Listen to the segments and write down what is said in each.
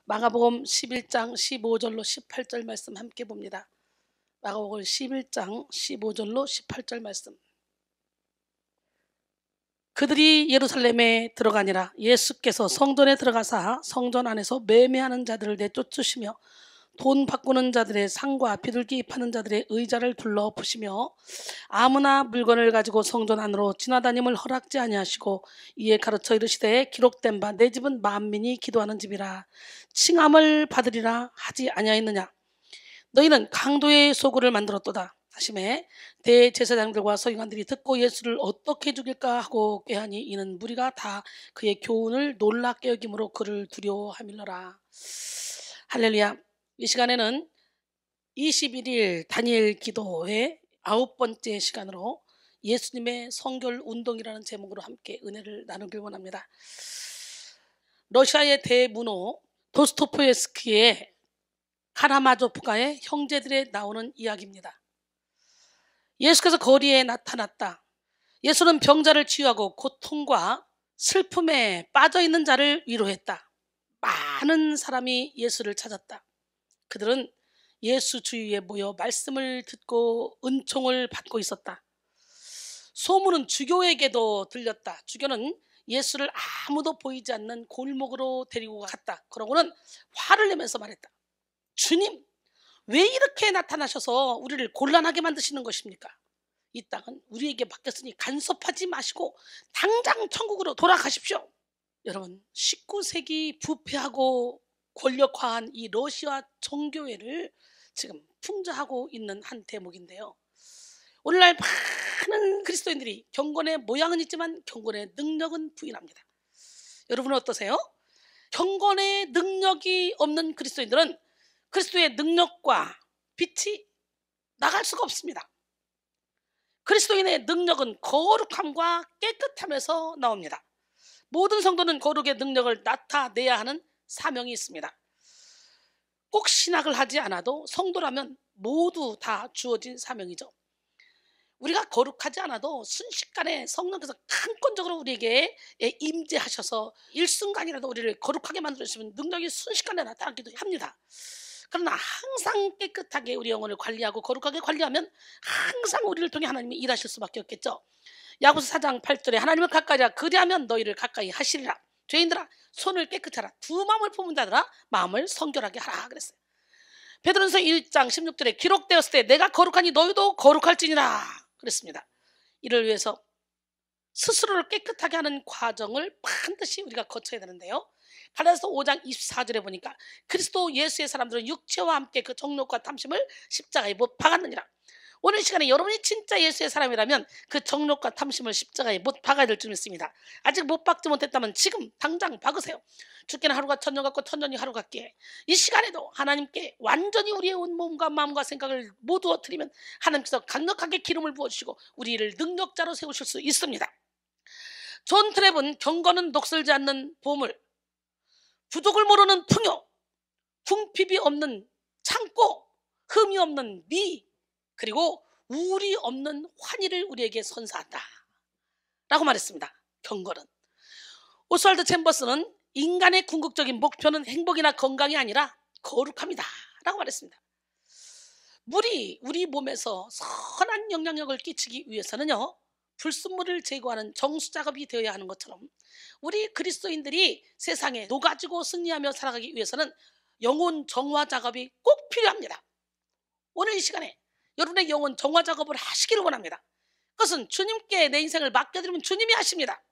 마가복음 11장 15절로 18절 말씀 함께 봅니다. 마가복음 11장 15절로 18절 말씀. 그들이 예루살렘에 들어가니라. 예수께서 성전에 들어가사 성전 안에서 매매하는 자들을 내쫓으시며 돈 바꾸는 자들의 상과 비둘기 파는 자들의 의자를 둘러 보시며 아무나 물건을 가지고 성전 안으로 지나다님을 허락지 아니하시고 이에 가르쳐 이르시되 기록된 바 내 집은 만민이 기도하는 집이라 칭함을 받으리라 하지 아니하였느냐. 너희는 강도의 소굴을 만들었도다 하시매 대제사장들과 서기관들이 듣고 예수를 어떻게 죽일까 하고 꾀하니 이는 무리가 다 그의 교훈을 놀랍게 여김으로 그를 두려워하밀러라. 할렐루야. 이 시간에는 21일 다니엘 기도의 9번째 시간으로 예수님의 성결 운동이라는 제목으로 함께 은혜를 나누길 원합니다. 러시아의 대문호 도스토옙스키의 카라마조프가의 형제들에 나오는 이야기입니다. 예수께서 거리에 나타났다. 예수는 병자를 치유하고 고통과 슬픔에 빠져있는 자를 위로했다. 많은 사람이 예수를 찾았다. 그들은 예수 주위에 모여 말씀을 듣고 은총을 받고 있었다. 소문은 주교에게도 들렸다. 주교는 예수를 아무도 보이지 않는 골목으로 데리고 갔다. 그러고는 화를 내면서 말했다. 주님, 왜 이렇게 나타나셔서 우리를 곤란하게 만드시는 것입니까? 이 땅은 우리에게 맡겼으니 간섭하지 마시고 당장 천국으로 돌아가십시오. 여러분, 19세기 부패하고 권력화한 이 러시아 정교회를 지금 풍자하고 있는 한 대목인데요. 오늘날 많은 그리스도인들이 경건의 모양은 있지만 경건의 능력은 부인합니다. 여러분은 어떠세요? 경건의 능력이 없는 그리스도인들은 그리스도의 능력과 빛이 나갈 수가 없습니다. 그리스도인의 능력은 거룩함과 깨끗함에서 나옵니다. 모든 성도는 거룩의 능력을 나타내야 하는 사명이 있습니다. 꼭 신학을 하지 않아도 성도라면 모두 다 주어진 사명이죠. 우리가 거룩하지 않아도 순식간에 성령께서 강권적으로 우리에게 임재하셔서 일순간이라도 우리를 거룩하게 만들어주시면 능력이 순식간에 나타나기도 합니다. 그러나 항상 깨끗하게 우리 영혼을 관리하고 거룩하게 관리하면 항상 우리를 통해 하나님이 일하실 수밖에 없겠죠. 야고보서 4장 8절에 하나님을 가까이 하라 그리하면 너희를 가까이 하시리라. 죄인들아 손을 깨끗이 하라. 두 마음을 품은 자들아 마음을 성결하게 하라 그랬어요. 베드로전서 1장 16절에 기록되었을 때 내가 거룩하니 너희도 거룩할지니라 그랬습니다. 이를 위해서 스스로를 깨끗하게 하는 과정을 반드시 우리가 거쳐야 되는데요. 갈라디아서 5장 24절에 보니까 그리스도 예수의 사람들은 육체와 함께 그 정욕과 탐심을 십자가에 못 박았느니라. 오늘 시간에 여러분이 진짜 예수의 사람이라면 그 정욕과 탐심을 십자가에 못 박아야 될 줄 믿습니다. 아직 못 박지 못했다면 지금 당장 박으세요. 죽기는 하루가 천년 같고 천년이 하루 같기에 이 시간에도 하나님께 완전히 우리의 온 몸과 마음과 생각을 모두 드리면 하나님께서 강력하게 기름을 부어주시고 우리를 능력자로 세우실 수 있습니다. 존 트랩은 경건은 녹슬지 않는 보물, 부족을 모르는 풍요, 궁핍이 없는 창고, 흠이 없는 미, 그리고 우리 없는 환희를 우리에게 선사한다 라고 말했습니다. 경건은. 오스왈드 챔버스는 인간의 궁극적인 목표는 행복이나 건강이 아니라 거룩함이다 라고 말했습니다. 물이 우리 몸에서 선한 영향력을 끼치기 위해서는요, 불순물을 제거하는 정수 작업이 되어야 하는 것처럼 우리 그리스도인들이 세상에 녹아지고 승리하며 살아가기 위해서는 영혼 정화 작업이 꼭 필요합니다. 오늘 이 시간에 여러분의 영혼 정화 작업을 하시기를 원합니다. 그것은 주님께 내 인생을 맡겨드리면 주님이 하십니다.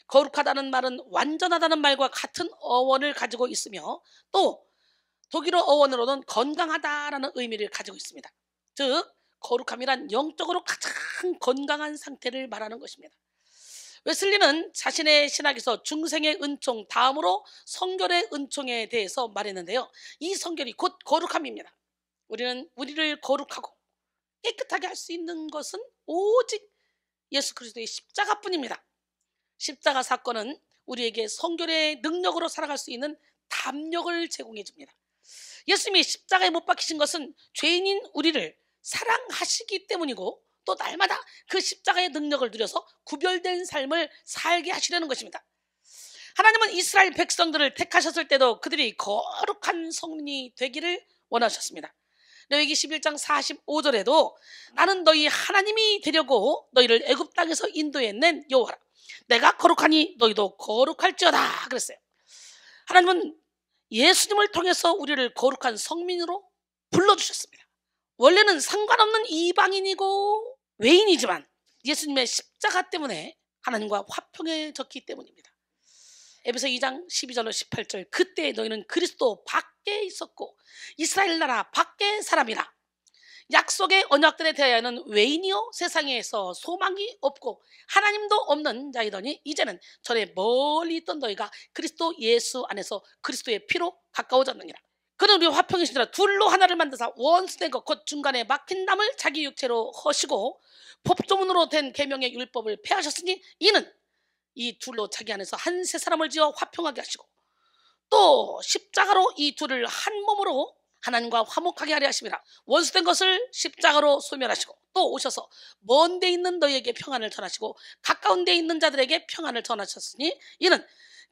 거룩하다는 말은 완전하다는 말과 같은 어원을 가지고 있으며 또 독일어 어원으로는 건강하다라는 의미를 가지고 있습니다. 즉 거룩함이란 영적으로 가장 건강한 상태를 말하는 것입니다. 웨슬리는 자신의 신학에서 중생의 은총 다음으로 성결의 은총에 대해서 말했는데요. 이 성결이 곧 거룩함입니다. 우리는 우리를 거룩하고 깨끗하게 할 수 있는 것은 오직 예수 그리스도의 십자가뿐입니다. 십자가 사건은 우리에게 성결의 능력으로 살아갈 수 있는 담력을 제공해 줍니다. 예수님이 십자가에 못 박히신 것은 죄인인 우리를 사랑하시기 때문이고 또 날마다 그 십자가의 능력을 누려서 구별된 삶을 살게 하시려는 것입니다. 하나님은 이스라엘 백성들을 택하셨을 때도 그들이 거룩한 성민이 되기를 원하셨습니다. 레위기 11장 45절에도 나는 너희 하나님이 되려고 너희를 애굽 땅에서 인도해 낸 여호와라. 내가 거룩하니 너희도 거룩할지어다 그랬어요. 하나님은 예수님을 통해서 우리를 거룩한 성민으로 불러주셨습니다. 원래는 상관없는 이방인이고 외인이지만 예수님의 십자가 때문에 하나님과 화평해졌기 때문입니다. 에베소 2장 12절로 18절 그때 너희는 그리스도 밖에 있었고 이스라엘 나라 밖의 사람이라. 약속의 언약들에 대하여는 외인이요 세상에서 소망이 없고 하나님도 없는 자이더니 이제는 전에 멀리 있던 너희가 그리스도 예수 안에서 그리스도의 피로 가까워졌느니라. 그는 우리 화평이시니라. 둘로 하나를 만드사 원수된 것 곧 중간에 막힌 담을 자기 육체로 허시고 법조문으로 된 계명의 율법을 폐하셨으니 이는 이 둘로 자기 안에서 한 세 사람을 지어 화평하게 하시고 또 십자가로 이 둘을 한 몸으로 하나님과 화목하게 하려 하심이라. 원수된 것을 십자가로 소멸하시고 또 오셔서 먼 데 있는 너희에게 평안을 전하시고 가까운 데 있는 자들에게 평안을 전하셨으니 이는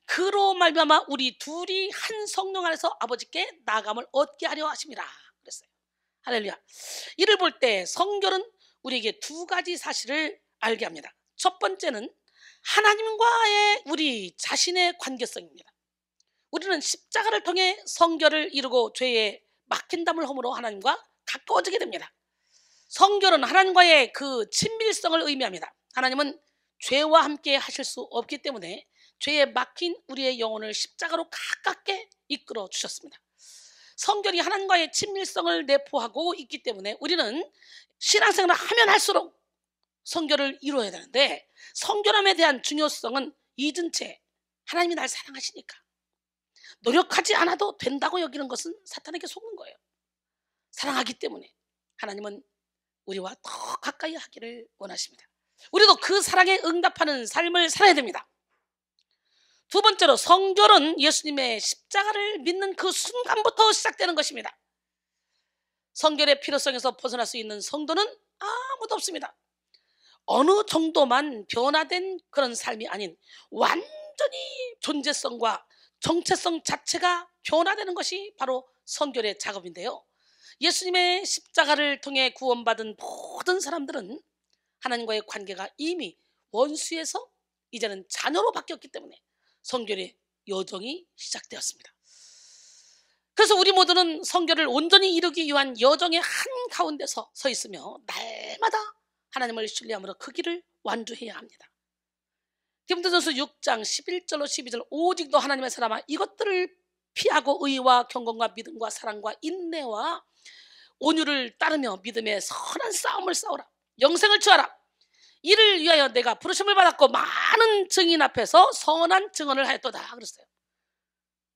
그로 말미암아 우리 둘이 한 성령 안에서 아버지께 나아감을 얻게 하려 하심이라 그랬어요. 할렐루야. 이를 볼 때 성결은 우리에게 두 가지 사실을 알게 합니다. 첫 번째는 하나님과의 우리 자신의 관계성입니다. 우리는 십자가를 통해 성결을 이루고 죄의 막힌 담을 허물어 하나님과 가까워지게 됩니다. 성결은 하나님과의 그 친밀성을 의미합니다. 하나님은 죄와 함께 하실 수 없기 때문에 죄에 막힌 우리의 영혼을 십자가로 가깝게 이끌어 주셨습니다. 성결이 하나님과의 친밀성을 내포하고 있기 때문에 우리는 신앙생활을 하면 할수록 성결을 이루어야 되는데 성결함에 대한 중요성은 잊은 채 하나님이 날 사랑하시니까 노력하지 않아도 된다고 여기는 것은 사탄에게 속는 거예요. 사랑하기 때문에 하나님은 우리와 더 가까이 하기를 원하십니다. 우리도 그 사랑에 응답하는 삶을 살아야 됩니다. 두 번째로 성결은 예수님의 십자가를 믿는 그 순간부터 시작되는 것입니다. 성결의 필요성에서 벗어날 수 있는 성도는 아무도 없습니다. 어느 정도만 변화된 그런 삶이 아닌 완전히 존재성과 정체성 자체가 변화되는 것이 바로 성결의 작업인데요. 예수님의 십자가를 통해 구원받은 모든 사람들은 하나님과의 관계가 이미 원수에서 이제는 자녀로 바뀌었기 때문에 성결의 여정이 시작되었습니다. 그래서 우리 모두는 성결을 온전히 이루기 위한 여정의 한가운데서 서 있으며 날마다 하나님을 신뢰함으로 그 길을 완주해야 합니다. 디모데전서 6장 11절로 12절 오직 너 하나님의 사람아 이것들을 피하고 의와 경건과 믿음과 사랑과 인내와 온유를 따르며 믿음의 선한 싸움을 싸우라. 영생을 취하라. 이를 위하여 내가 부르심을 받았고 많은 증인 앞에서 선한 증언을 하였도다 그랬어요.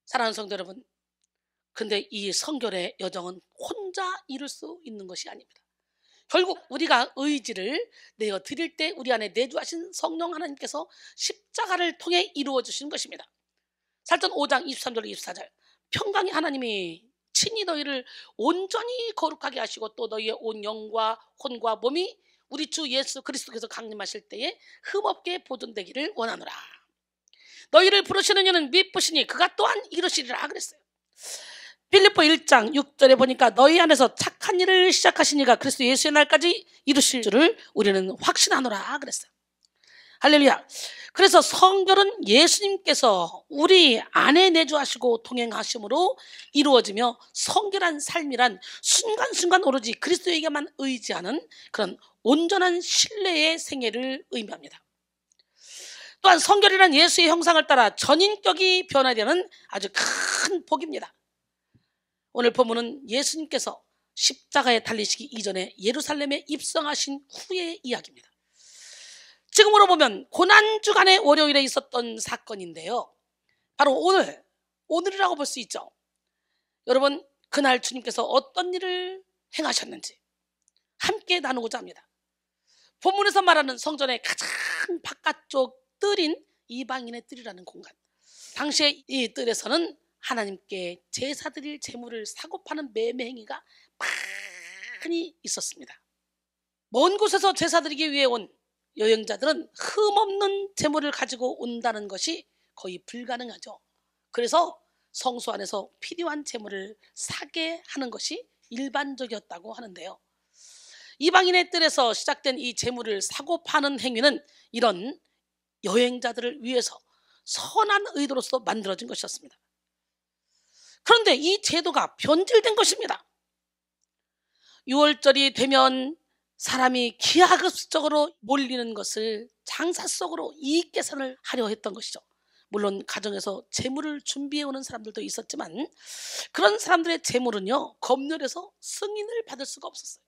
사랑하는 성도 여러분, 근데 이 성결의 여정은 혼자 이룰 수 있는 것이 아닙니다. 결국 우리가 의지를 내어 드릴 때 우리 안에 내주하신 성령 하나님께서 십자가를 통해 이루어 주시는 것입니다. 살전 5장 23절 24절 평강의 하나님이 친히 너희를 온전히 거룩하게 하시고 또 너희의 온 영과 혼과 몸이 우리 주 예수 그리스도께서 강림하실 때에 흠없게 보존되기를 원하노라. 너희를 부르시는 이는 미쁘시니 그가 또한 이루시리라 그랬어요. 빌립보 1장 6절에 보니까 너희 안에서 착한 일을 시작하신 이가 그리스도 예수의 날까지 이루실 줄을 우리는 확신하노라 그랬어요. 할렐루야. 그래서 성결은 예수님께서 우리 안에 내주하시고 동행하심으로 이루어지며 성결한 삶이란 순간순간 오로지 그리스도에게만 의지하는 그런 온전한 신뢰의 생애를 의미합니다. 또한 성결이란 예수의 형상을 따라 전인격이 변화되는 아주 큰 복입니다. 오늘 본문은 예수님께서 십자가에 달리시기 이전에 예루살렘에 입성하신 후의 이야기입니다. 지금으로 보면 고난주간의 월요일에 있었던 사건인데요. 바로 오늘이라고 볼 수 있죠. 여러분, 그날 주님께서 어떤 일을 행하셨는지 함께 나누고자 합니다. 본문에서 말하는 성전의 가장 바깥쪽 뜰인 이방인의 뜰이라는 공간. 당시에 이 뜰에서는 하나님께 제사 드릴 제물을 사고 파는 매매 행위가 많이 있었습니다. 먼 곳에서 제사 드리기 위해 온 여행자들은 흠없는 제물을 가지고 온다는 것이 거의 불가능하죠. 그래서 성소 안에서 필요한 재물을 사게 하는 것이 일반적이었다고 하는데요. 이방인의 뜰에서 시작된 이 재물을 사고 파는 행위는 이런 여행자들을 위해서 선한 의도로서 만들어진 것이었습니다. 그런데 이 제도가 변질된 것입니다. 6월절이 되면 사람이 기하급수적으로 몰리는 것을 장사 속으로 이익 계산을 하려 했던 것이죠. 물론 가정에서 재물을 준비해오는 사람들도 있었지만 그런 사람들의 재물은요, 검열해서 승인을 받을 수가 없었어요.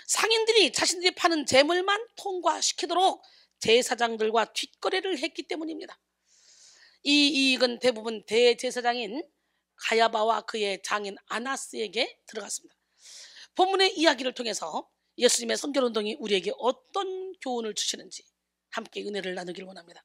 상인들이 자신들이 파는 재물만 통과시키도록 제사장들과 뒷거래를 했기 때문입니다. 이 이익은 대부분 대제사장인 가야바와 그의 장인 아나스에게 들어갔습니다. 본문의 이야기를 통해서 예수님의 성결운동이 우리에게 어떤 교훈을 주시는지 함께 은혜를 나누기를 원합니다.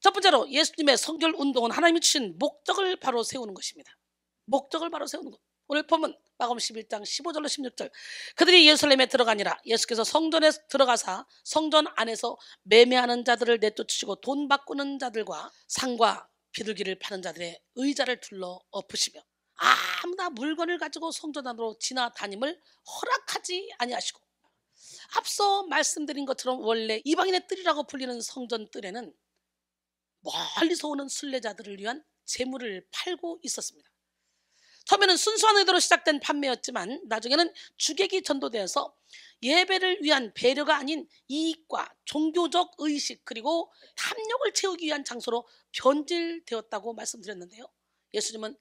첫 번째로 예수님의 성결운동은 하나님이 주신 목적을 바로 세우는 것입니다. 목적을 바로 세우는 것. 오늘 본문 마가복음 11장 15절로 16절. 그들이 예루살렘에 들어가니라. 예수께서 성전에 들어가사 성전 안에서 매매하는 자들을 내쫓으시고 돈 바꾸는 자들과 상과 비둘기를 파는 자들의 의자를 둘러 엎으시며 아무나 물건을 가지고 성전 안으로 지나다님을 허락하지 아니하시고, 앞서 말씀드린 것처럼 원래 이방인의 뜰이라고 불리는 성전 뜰에는 멀리서 오는 순례자들을 위한 재물을 팔고 있었습니다. 처음에는 순수한 의도로 시작된 판매였지만 나중에는 주객이 전도되어서 예배를 위한 배려가 아닌 이익과 종교적 의식 그리고 탐욕을 채우기 위한 장소로 변질되었다고 말씀드렸는데요. 예수님은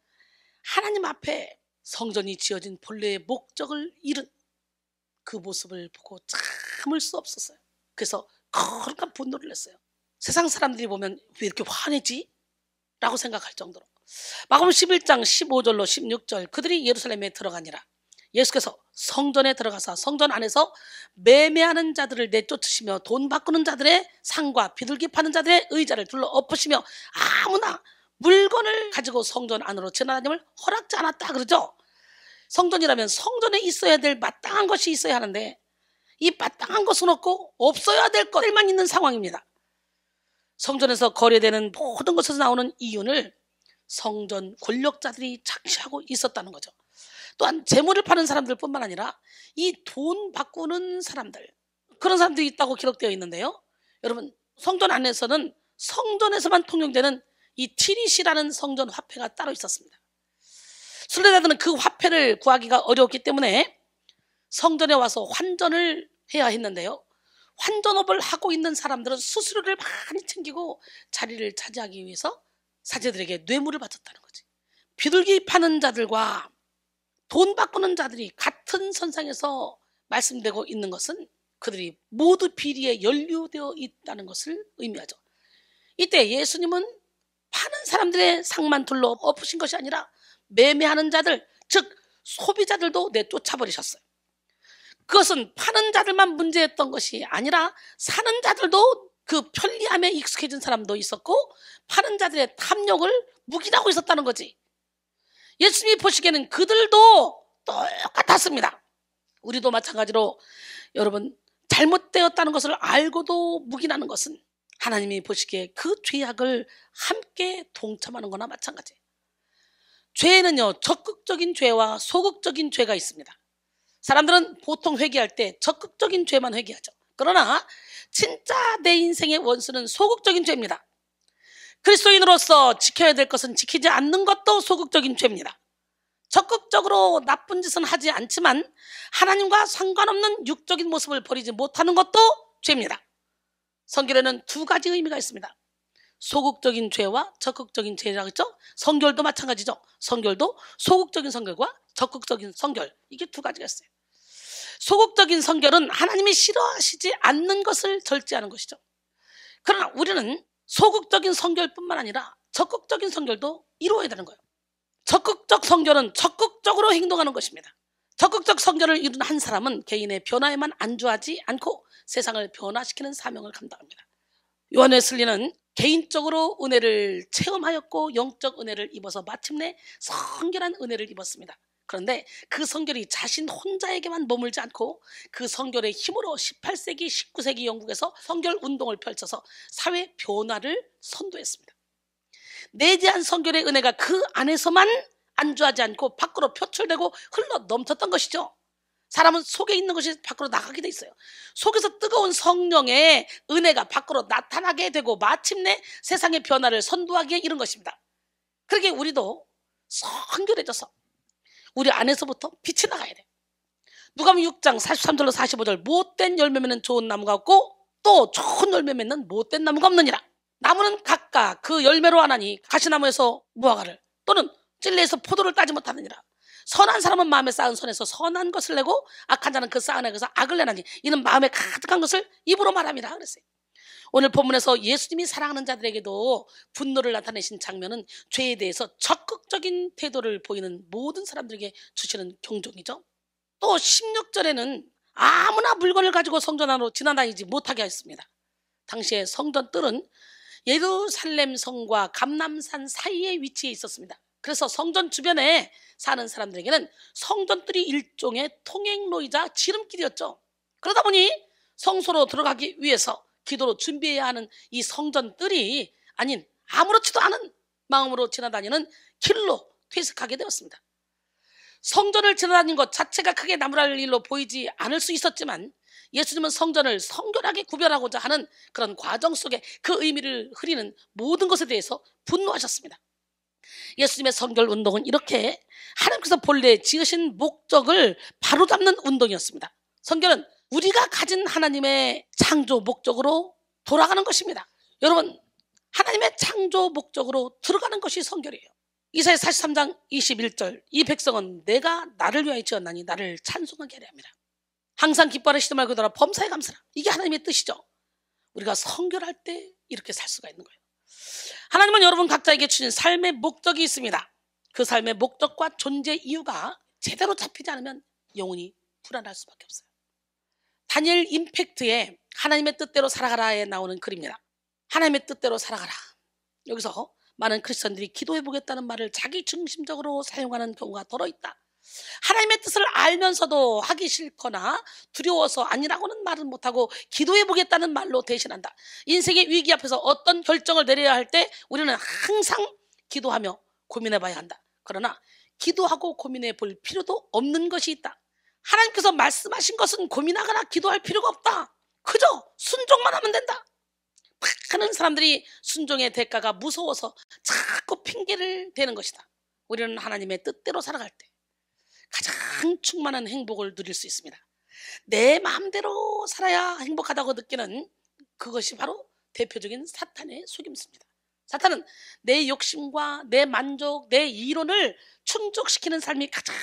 하나님 앞에 성전이 지어진 본래의 목적을 잃은 그 모습을 보고 참을 수 없었어요. 그래서 거룩한 분노를 냈어요. 세상 사람들이 보면 왜 이렇게 화내지? 라고 생각할 정도로. 마가복음 11장 15절로 16절. 그들이 예루살렘에 들어가니라. 예수께서 성전에 들어가서 성전 안에서 매매하는 자들을 내쫓으시며 돈 바꾸는 자들의 상과 비둘기 파는 자들의 의자를 둘러 엎으시며 아무나 물건을 가지고 성전 안으로 지나다님을 허락지 않았다 그러죠. 성전이라면 성전에 있어야 될 마땅한 것이 있어야 하는데 이 마땅한 것은 없고 없어야 될 것들만 있는 상황입니다. 성전에서 거래되는 모든 것에서 나오는 이윤을 성전 권력자들이 착취하고 있었다는 거죠. 또한 재물을 파는 사람들 뿐만 아니라 이 돈 바꾸는 사람들, 그런 사람들이 있다고 기록되어 있는데요. 여러분, 성전 안에서는 성전에서만 통용되는 이 티릿이라는 성전 화폐가 따로 있었습니다. 순례자들은 그 화폐를 구하기가 어려웠기 때문에 성전에 와서 환전을 해야 했는데요. 환전업을 하고 있는 사람들은 수수료를 많이 챙기고 자리를 차지하기 위해서 사제들에게 뇌물을 바쳤다는 거지. 비둘기 파는 자들과 돈 바꾸는 자들이 같은 선상에서 말씀되고 있는 것은 그들이 모두 비리에 연루되어 있다는 것을 의미하죠. 이때 예수님은 파는 사람들의 상만 둘러 엎으신 것이 아니라 매매하는 자들, 즉 소비자들도 내쫓아버리셨어요. 그것은 파는 자들만 문제였던 것이 아니라 사는 자들도 그 편리함에 익숙해진 사람도 있었고 파는 자들의 탐욕을 묵인하고 있었다는 거지. 예수님이 보시기에는 그들도 똑같았습니다. 우리도 마찬가지로 여러분 잘못되었다는 것을 알고도 묵인하는 것은 하나님이 보시기에 그 죄악을 함께 동참하는 거나 마찬가지예요. 죄에는요, 적극적인 죄와 소극적인 죄가 있습니다. 사람들은 보통 회개할 때 적극적인 죄만 회개하죠. 그러나 진짜 내 인생의 원수는 소극적인 죄입니다. 그리스도인으로서 지켜야 될 것은 지키지 않는 것도 소극적인 죄입니다. 적극적으로 나쁜 짓은 하지 않지만 하나님과 상관없는 육적인 모습을 버리지 못하는 것도 죄입니다. 성결에는 두 가지 의미가 있습니다. 소극적인 죄와 적극적인 죄라고 했죠. 성결도 마찬가지죠. 성결도 소극적인 성결과 적극적인 성결, 이게 두 가지가 있어요. 소극적인 성결은 하나님이 싫어하시지 않는 것을 절제하는 것이죠. 그러나 우리는 소극적인 성결뿐만 아니라 적극적인 성결도 이루어야 되는 거예요. 적극적 성결은 적극적으로 행동하는 것입니다. 적극적 성결을 이룬 한 사람은 개인의 변화에만 안주하지 않고 세상을 변화시키는 사명을 감당합니다. 요한 웨슬리는 개인적으로 은혜를 체험하였고 영적 은혜를 입어서 마침내 성결한 은혜를 입었습니다. 그런데 그 성결이 자신 혼자에게만 머물지 않고 그 성결의 힘으로 18세기, 19세기 영국에서 성결 운동을 펼쳐서 사회 변화를 선도했습니다. 내재한 성결의 은혜가 그 안에서만 안주하지 않고 밖으로 표출되고 흘러 넘쳤던 것이죠. 사람은 속에 있는 것이 밖으로 나가게 돼 있어요. 속에서 뜨거운 성령의 은혜가 밖으로 나타나게 되고 마침내 세상의 변화를 선도하기에 이른 것입니다. 그러게 우리도 성결해져서 우리 안에서부터 빛이 나가야 돼. 누가복음 6장 43절로 45절, 못된 열매 맺는 좋은 나무가 없고 또 좋은 열매 맺는 못된 나무가 없느니라. 나무는 각각 그 열매로 하나니 가시나무에서 무화과를, 또는 찔레에서 포도를 따지 못하느니라. 선한 사람은 마음에 쌓은 선에서 선한 것을 내고 악한 자는 그 쌓은 액에서 악을 내나니 이는 마음에 가득한 것을 입으로 말함이라 그랬어요. 오늘 본문에서 예수님이 사랑하는 자들에게도 분노를 나타내신 장면은 죄에 대해서 적극적인 태도를 보이는 모든 사람들에게 주시는 경종이죠. 또 16절에는 아무나 물건을 가지고 성전 안으로 지나다니지 못하게 했습니다. 당시에 성전 뜰은 예루살렘 성과 감람산 사이에 위치해 있었습니다. 그래서 성전 주변에 사는 사람들에게는 성전뜰이 일종의 통행로이자 지름길이었죠. 그러다 보니 성소로 들어가기 위해서 기도로 준비해야 하는 이 성전뜰이 아닌 아무렇지도 않은 마음으로 지나다니는 길로 퇴색하게 되었습니다. 성전을 지나다닌 것 자체가 크게 나무랄 일로 보이지 않을 수 있었지만 예수님은 성전을 성결하게 구별하고자 하는 그런 과정 속에 그 의미를 흐리는 모든 것에 대해서 분노하셨습니다. 예수님의 성결 운동은 이렇게 하나님께서 본래 지으신 목적을 바로잡는 운동이었습니다. 성결은 우리가 가진 하나님의 창조 목적으로 돌아가는 것입니다. 여러분, 하나님의 창조 목적으로 들어가는 것이 성결이에요. 이사야 43장 21절, 이 백성은 내가 나를 위하여 지었나니 나를 찬송하게 하려 합니다. 항상 기뻐하라 시도 말고 더라 범사에 감사라. 이게 하나님의 뜻이죠. 우리가 성결할 때 이렇게 살 수가 있는 거예요. 하나님은 여러분 각자에게 주신 삶의 목적이 있습니다. 그 삶의 목적과 존재 이유가 제대로 잡히지 않으면 영혼이 불안할 수밖에 없어요. 다니엘 임팩트에 하나님의 뜻대로 살아가라에 나오는 글입니다. 하나님의 뜻대로 살아가라. 여기서 많은 크리스천들이 기도해보겠다는 말을 자기 중심적으로 사용하는 경우가 더러 있다. 하나님의 뜻을 알면서도 하기 싫거나 두려워서 아니라고는 말은 못하고 기도해보겠다는 말로 대신한다. 인생의 위기 앞에서 어떤 결정을 내려야 할 때 우리는 항상 기도하며 고민해봐야 한다. 그러나 기도하고 고민해 볼 필요도 없는 것이 있다. 하나님께서 말씀하신 것은 고민하거나 기도할 필요가 없다. 그저 순종만 하면 된다. 많은 사람들이 순종의 대가가 무서워서 자꾸 핑계를 대는 것이다. 우리는 하나님의 뜻대로 살아갈 때 가장 충만한 행복을 누릴 수 있습니다. 내 마음대로 살아야 행복하다고 느끼는 그것이 바로 대표적인 사탄의 속임수입니다. 사탄은 내 욕심과 내 만족, 내 이론을 충족시키는 삶이 가장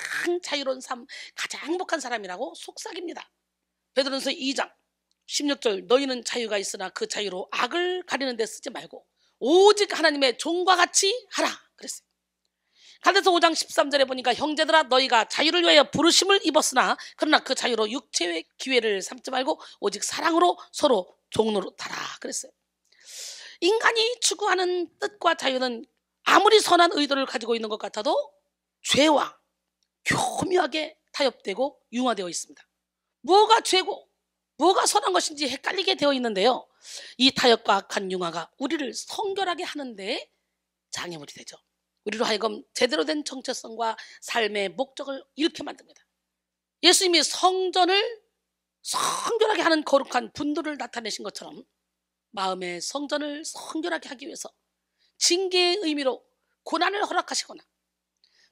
자유로운 삶, 가장 행복한 사람이라고 속삭입니다. 베드로전서 2장 16절, 너희는 자유가 있으나 그 자유로 악을 가리는 데 쓰지 말고 오직 하나님의 종과 같이 하라 그랬어요. 갈라디아서 5장 13절에 보니까 형제들아 너희가 자유를 위하여 부르심을 입었으나 그러나 그 자유로 육체의 기회를 삼지 말고 오직 사랑으로 서로 종노릇하라 그랬어요. 인간이 추구하는 뜻과 자유는 아무리 선한 의도를 가지고 있는 것 같아도 죄와 교묘하게 타협되고 융화되어 있습니다. 뭐가 죄고 뭐가 선한 것인지 헷갈리게 되어 있는데요, 이 타협과 악한 융화가 우리를 성결하게 하는데 장애물이 되죠. 우리로 하여금 제대로 된 정체성과 삶의 목적을 잃게 만듭니다. 예수님이 성전을 성결하게 하는 거룩한 분도를 나타내신 것처럼 마음의 성전을 성결하게 하기 위해서 징계의 의미로 고난을 허락하시거나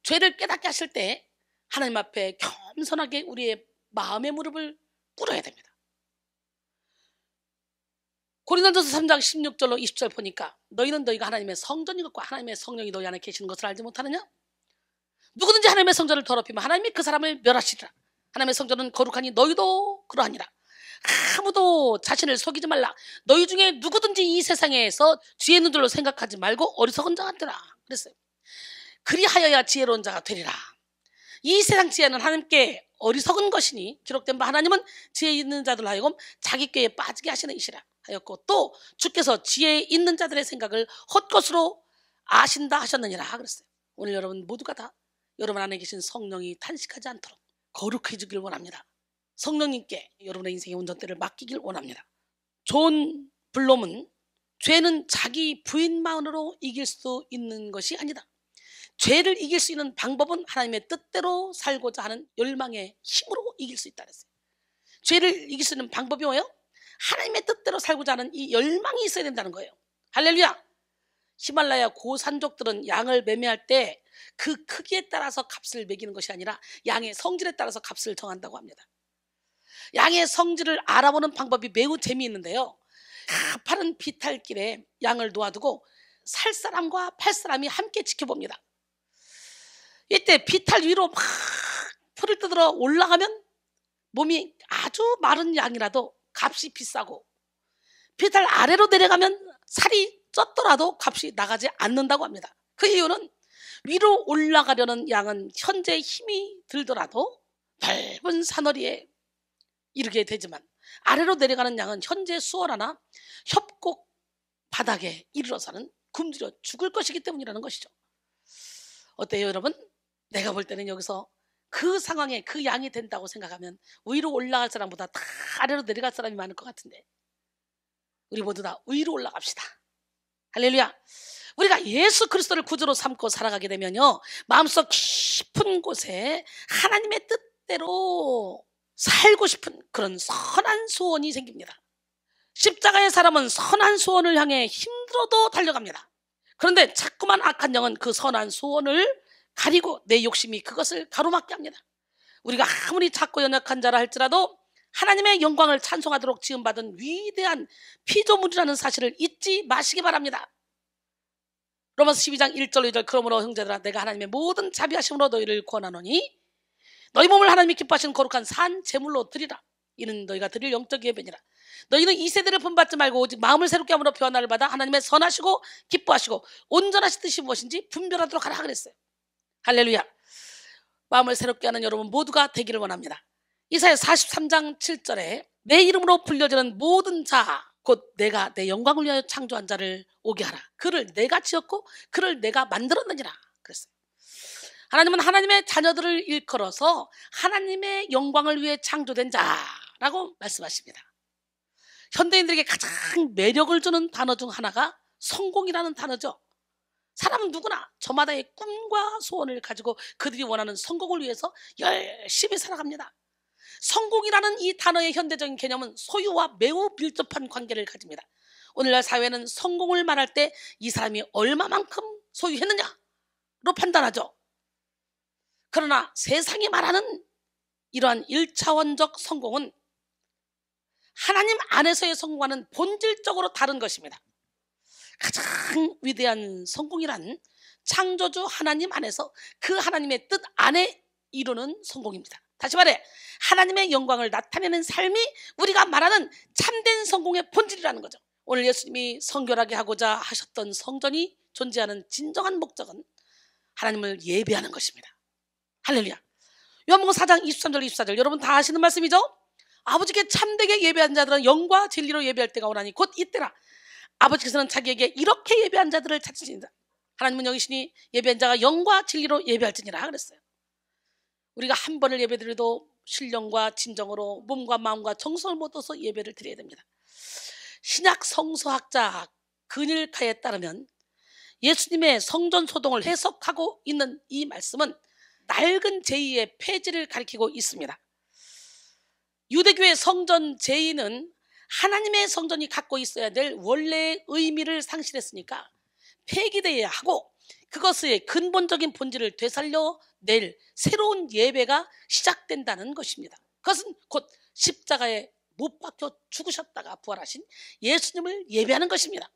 죄를 깨닫게 하실 때 하나님 앞에 겸손하게 우리의 마음의 무릎을 꿇어야 됩니다. 고린도전서 3장 16절로 20절 보니까 너희는 너희가 하나님의 성전인 것과 하나님의 성령이 너희 안에 계시는 것을 알지 못하느냐? 누구든지 하나님의 성전을 더럽히면 하나님이 그 사람을 멸하시리라. 하나님의 성전은 거룩하니 너희도 그러하니라. 아무도 자신을 속이지 말라. 너희 중에 누구든지 이 세상에서 지혜 있는 줄로 생각하지 말고 어리석은 자가 되라 그랬어요. 그리하여야 지혜로운 자가 되리라. 이 세상 지혜는 하나님께 어리석은 것이니 기록된 바 하나님은 지혜 있는 자들 하여금 자기 꾀에 빠지게 하시는 이시라 하였고, 또 주께서 지혜 있는 자들의 생각을 헛것으로 아신다 하셨느니라 그랬어요. 오늘 여러분 모두가 다 여러분 안에 계신 성령이 탄식하지 않도록 거룩해지길 원합니다. 성령님께 여러분의 인생의 운전대를 맡기길 원합니다. 존 블롬은 죄는 자기 부인만으로 이길 수 있는 것이 아니다. 죄를 이길 수 있는 방법은 하나님의 뜻대로 살고자 하는 열망의 힘으로 이길 수 있다 그랬어요. 죄를 이길 수 있는 방법이 뭐예요? 하나님의 뜻대로 살고자 하는 이 열망이 있어야 된다는 거예요. 할렐루야. 히말라야 고산족들은 양을 매매할 때 그 크기에 따라서 값을 매기는 것이 아니라 양의 성질에 따라서 값을 정한다고 합니다. 양의 성질을 알아보는 방법이 매우 재미있는데요. 가파른 비탈길에 양을 놓아두고 살 사람과 팔 사람이 함께 지켜봅니다. 이때 비탈 위로 막 풀을 뜯으러 올라가면 몸이 아주 마른 양이라도 값이 비싸고, 비탈 아래로 내려가면 살이 쪘더라도 값이 나가지 않는다고 합니다. 그 이유는 위로 올라가려는 양은 현재 힘이 들더라도 넓은 산허리에 이르게 되지만, 아래로 내려가는 양은 현재 수월하나 협곡 바닥에 이르러서는 굶주려 죽을 것이기 때문이라는 것이죠. 어때요 여러분? 내가 볼 때는 여기서 그 상황에 그 양이 된다고 생각하면 위로 올라갈 사람보다 다 아래로 내려갈 사람이 많을 것 같은데, 우리 모두 다 위로 올라갑시다. 할렐루야. 우리가 예수 그리스도를 구주로 삼고 살아가게 되면요, 마음속 깊은 곳에 하나님의 뜻대로 살고 싶은 그런 선한 소원이 생깁니다. 십자가의 사람은 선한 소원을 향해 힘들어도 달려갑니다. 그런데 자꾸만 악한 영은 그 선한 소원을 가리고 내 욕심이 그것을 가로막게 합니다. 우리가 아무리 작고 연약한 자라 할지라도 하나님의 영광을 찬송하도록 지음받은 위대한 피조물이라는 사실을 잊지 마시기 바랍니다. 로마서 12장 1절 2절 그러므로 형제들아 내가 하나님의 모든 자비하심으로 너희를 권하노니 너희 몸을 하나님이 기뻐하시는 거룩한 산 제물로 드리라. 이는 너희가 드릴 영적 예배니라. 너희는 이 세대를 본받지 말고 오직 마음을 새롭게 함으로 변화를 받아 하나님의 선하시고 기뻐하시고 온전하신 뜻이 무엇인지 분별하도록 하라 그랬어요. 할렐루야. 마음을 새롭게 하는 여러분 모두가 되기를 원합니다. 이사야 43장 7절에 내 이름으로 불려지는 모든 자 곧 내가 내 영광을 위하여 창조한 자를 오게 하라. 그를 내가 지었고 그를 내가 만들었느니라 그랬어요. 하나님은 하나님의 자녀들을 일컬어서 하나님의 영광을 위해 창조된 자라고 말씀하십니다. 현대인들에게 가장 매력을 주는 단어 중 하나가 성공이라는 단어죠. 사람은 누구나 저마다의 꿈과 소원을 가지고 그들이 원하는 성공을 위해서 열심히 살아갑니다. 성공이라는 이 단어의 현대적인 개념은 소유와 매우 밀접한 관계를 가집니다. 오늘날 사회는 성공을 말할 때 이 사람이 얼마만큼 소유했느냐로 판단하죠. 그러나 세상이 말하는 이러한 1차원적 성공은 하나님 안에서의 성공과는 본질적으로 다른 것입니다. 가장 위대한 성공이란 창조주 하나님 안에서 그 하나님의 뜻 안에 이루는 성공입니다. 다시 말해 하나님의 영광을 나타내는 삶이 우리가 말하는 참된 성공의 본질이라는 거죠. 오늘 예수님이 성결하게 하고자 하셨던 성전이 존재하는 진정한 목적은 하나님을 예배하는 것입니다. 할렐루야. 요한복음 4장 23절 24절 여러분 다 아시는 말씀이죠? 아버지께 참되게 예배한 자들은 영과 진리로 예배할 때가 오나니 곧 이때라. 아버지께서는 자기에게 이렇게 예배한 자들을 찾으신다. 하나님은 영이시니 예배한 자가 영과 진리로 예배할지니라 그랬어요. 우리가 한 번을 예배드려도 신령과 진정으로 몸과 마음과 정성을 모아서 예배를 드려야 됩니다. 신약 성서학자 근일카에 따르면 예수님의 성전 소동을 해석하고 있는 이 말씀은 낡은 제의의 폐지를 가리키고 있습니다. 유대교의 성전 제의는 하나님의 성전이 갖고 있어야 될 원래의 의미를 상실했으니까 폐기되어야 하고 그것의 근본적인 본질을 되살려낼 새로운 예배가 시작된다는 것입니다. 그것은 곧 십자가에 못 박혀 죽으셨다가 부활하신 예수님을 예배하는 것입니다.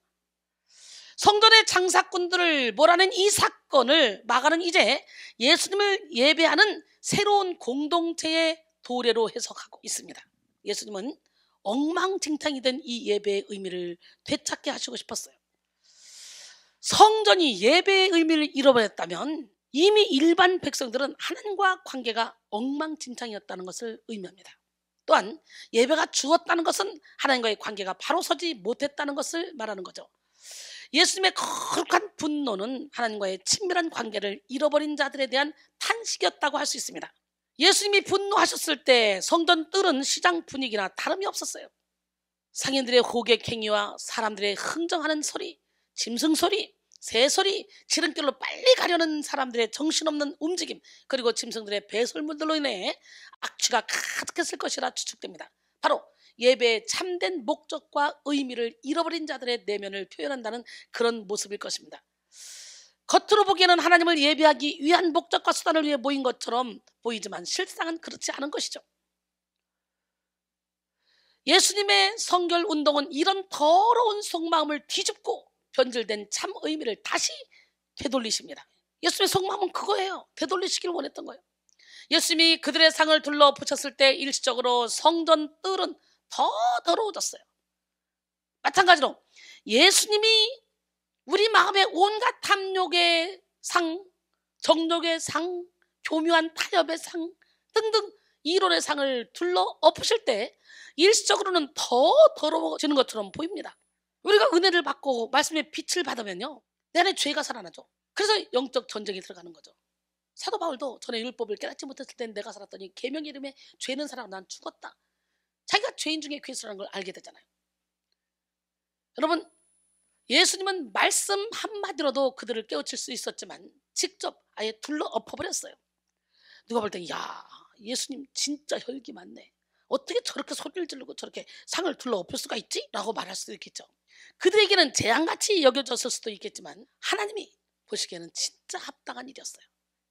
성전의 장사꾼들을 몰아낸 이 사건을 마가는 이제 예수님을 예배하는 새로운 공동체의 도래로 해석하고 있습니다. 예수님은 엉망진창이 된 이 예배의 의미를 되찾게 하시고 싶었어요. 성전이 예배의 의미를 잃어버렸다면 이미 일반 백성들은 하나님과 관계가 엉망진창이었다는 것을 의미합니다. 또한 예배가 죽었다는 것은 하나님과의 관계가 바로 서지 못했다는 것을 말하는 거죠. 예수님의 거룩한 분노는 하나님과의 친밀한 관계를 잃어버린 자들에 대한 탄식이었다고 할 수 있습니다. 예수님이 분노하셨을 때 성전 뜰은 시장 분위기나 다름이 없었어요. 상인들의 호객행위와 사람들의 흥정하는 소리, 짐승 소리, 새 소리, 지름길로 빨리 가려는 사람들의 정신없는 움직임, 그리고 짐승들의 배설물들로 인해 악취가 가득했을 것이라 추측됩니다. 바로 예배의 참된 목적과 의미를 잃어버린 자들의 내면을 표현한다는 그런 모습일 것입니다. 겉으로 보기에는 하나님을 예배하기 위한 목적과 수단을 위해 모인 것처럼 보이지만 실상은 그렇지 않은 것이죠. 예수님의 성결 운동은 이런 더러운 속마음을 뒤집고 변질된 참 의미를 다시 되돌리십니다. 예수님의 속마음은 그거예요. 되돌리시길 원했던 거예요. 예수님이 그들의 상을 둘러붙였을 때 일시적으로 성전 뜰은 더 더러워졌어요. 마찬가지로 예수님이 우리 마음의 온갖 탐욕의 상, 정욕의 상, 교묘한 타협의 상 등등 이론의 상을 둘러 엎으실 때 일시적으로는 더 더러워지는 것처럼 보입니다. 우리가 은혜를 받고 말씀의 빛을 받으면요, 내 안에 죄가 살아나죠. 그래서 영적 전쟁이 들어가는 거죠. 사도 바울도 전에 율법을 깨닫지 못했을 때는 내가 살았더니 계명 이름에 죄는 살아나고 난 죽었다. 자기가 죄인 중에 괴수라는 걸 알게 되잖아요. 여러분, 예수님은 말씀 한마디로도 그들을 깨우칠 수 있었지만 직접 아예 둘러 엎어버렸어요. 누가 볼 때 야, 예수님 진짜 혈기 많네. 어떻게 저렇게 소리를 지르고 저렇게 상을 둘러 엎을 수가 있지? 라고 말할 수도 있겠죠. 그들에게는 재앙같이 여겨졌을 수도 있겠지만 하나님이 보시기에는 진짜 합당한 일이었어요.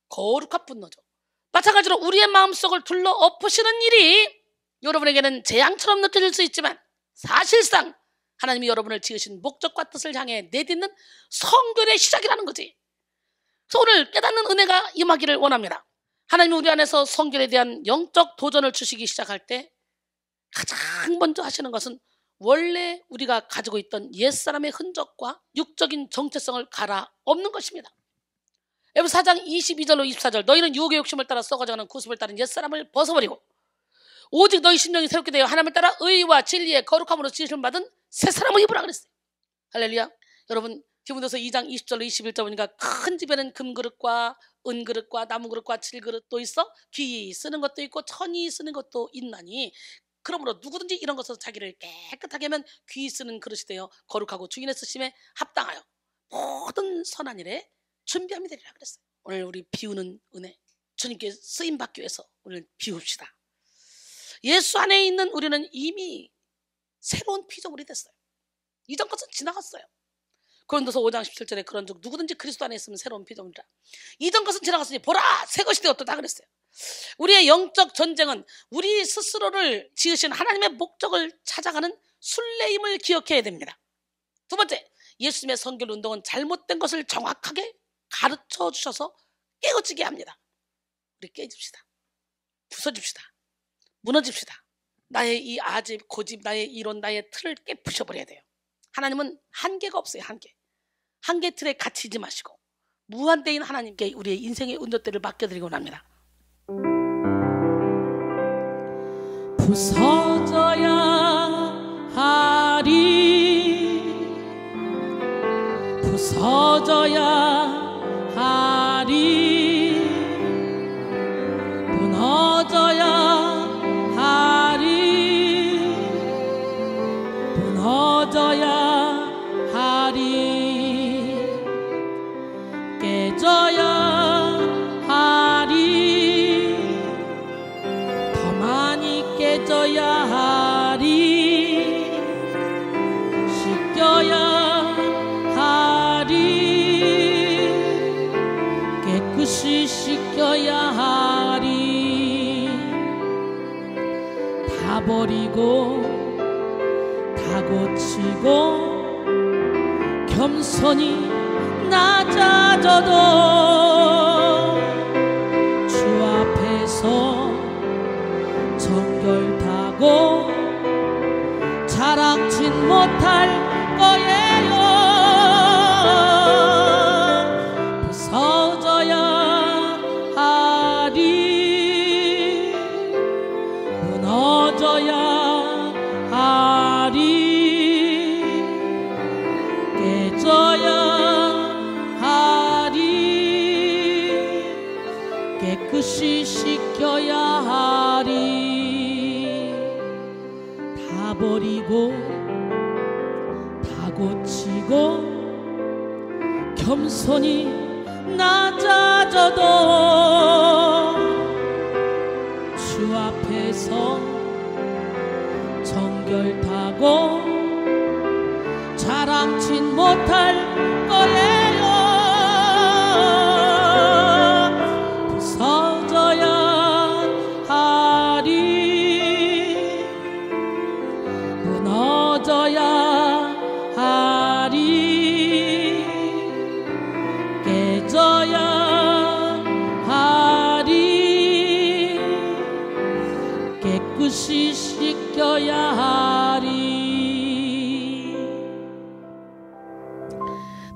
거룩한 분노죠. 마찬가지로 우리의 마음속을 둘러 엎으시는 일이 여러분에게는 재앙처럼 느껴질 수 있지만 사실상 하나님이 여러분을 지으신 목적과 뜻을 향해 내딛는 성결의 시작이라는 거지. 그래서 오늘 깨닫는 은혜가 임하기를 원합니다. 하나님이 우리 안에서 성결에 대한 영적 도전을 주시기 시작할 때 가장 먼저 하시는 것은 원래 우리가 가지고 있던 옛사람의 흔적과 육적인 정체성을 갈아엎는 것입니다. 에베소 4장 22절로 24절, 너희는 유혹의 욕심을 따라 썩어져가는 구습을 따른 옛사람을 벗어버리고 오직 너희 심령이 새롭게 되어 하나님을 따라 의와 진리의 거룩함으로 지으심을 받은 새 사람을 입으라 그랬어요. 할렐루야. 여러분, 디모데서 2장 20절로 21절 보니까 큰 집에는 금그릇과 은그릇과 나무그릇과 질그릇도 있어 귀히 쓰는 것도 있고 천히 쓰는 것도 있나니 그러므로 누구든지 이런 것에서 자기를 깨끗하게 하면 귀히 쓰는 그릇이 되어 거룩하고 주인의 쓰심에 합당하여 모든 선한 일에 준비함이 되리라 그랬어요. 오늘 우리 비우는 은혜, 주님께 쓰임받기 위해서 오늘 비웁시다. 예수 안에 있는 우리는 이미 새로운 피조물이 됐어요. 이전 것은 지나갔어요. 고린도서 5장 17절에 그런즉 누구든지 그리스도 안에 있으면 새로운 피조물이라. 이전 것은 지나갔으니 보라 새 것이 되었다 그랬어요. 우리의 영적 전쟁은 우리 스스로를 지으신 하나님의 목적을 찾아가는 순례임을 기억해야 됩니다. 두 번째, 예수님의 성결 운동은 잘못된 것을 정확하게 가르쳐 주셔서 깨어지게 합니다. 우리 깨집시다. 부서집시다. 무너집시다. 나의 이 아집, 고집, 나의 이론, 나의 틀을 깨부셔버려야 돼요. 하나님은 한계가 없어요. 한계 틀에 갇히지 마시고 무한대인 하나님께 우리의 인생의 운전대를 맡겨드리곤 합니다. 부서져야 하리, 부서져야 하리, 무너져야 하리, 무너져야 하리, 깨져야 하리, 더 많이 깨져야 하리, 씻겨야 하리, 깨끗이 씻겨야 하리, 다 버리고 다 고치고 겸손히 낮아져도 주 앞에서 정결타고 자랑짓 못할 거예요. 부서져야 하리, 무너져야 하리, 깨져야 하리, 겸손히 낮아져도 주 앞에서 정결타고 자랑친 못할 거예요. 부서져야 하리, 무너져야 하리, 깨져야 하리, 깨끗이 씻겨야 하리.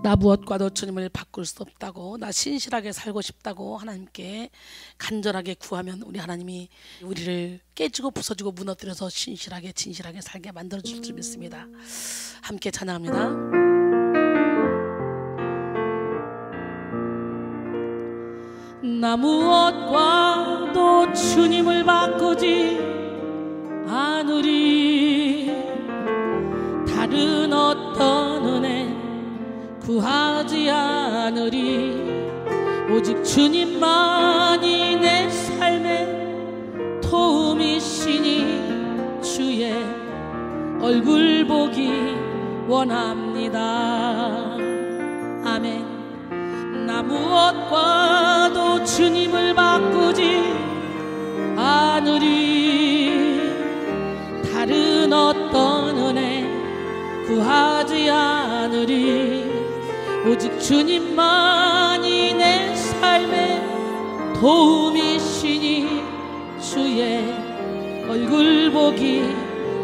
나 무엇과도 주님을 바꿀 수 없다고, 나 신실하게 살고 싶다고 하나님께 간절하게 구하면 우리 하나님이 우리를 깨지고 부서지고 무너뜨려서 신실하게 진실하게 살게 만들어 주실 줄 믿습니다. 함께 찬양합니다. 나 무엇과도 주님을 바꾸지 않으리. 다른 어떤 은혜 구하지 않으리. 오직 주님만이 내 삶의 도움이시니 주의 얼굴 보기 원합니다. 아멘. 나 무엇과도 주님을 바꾸지 않으리. 다른 어떤 은혜 구하지 않으리. 오직 주님만이 내 삶의 도움이시니 주의 얼굴 보기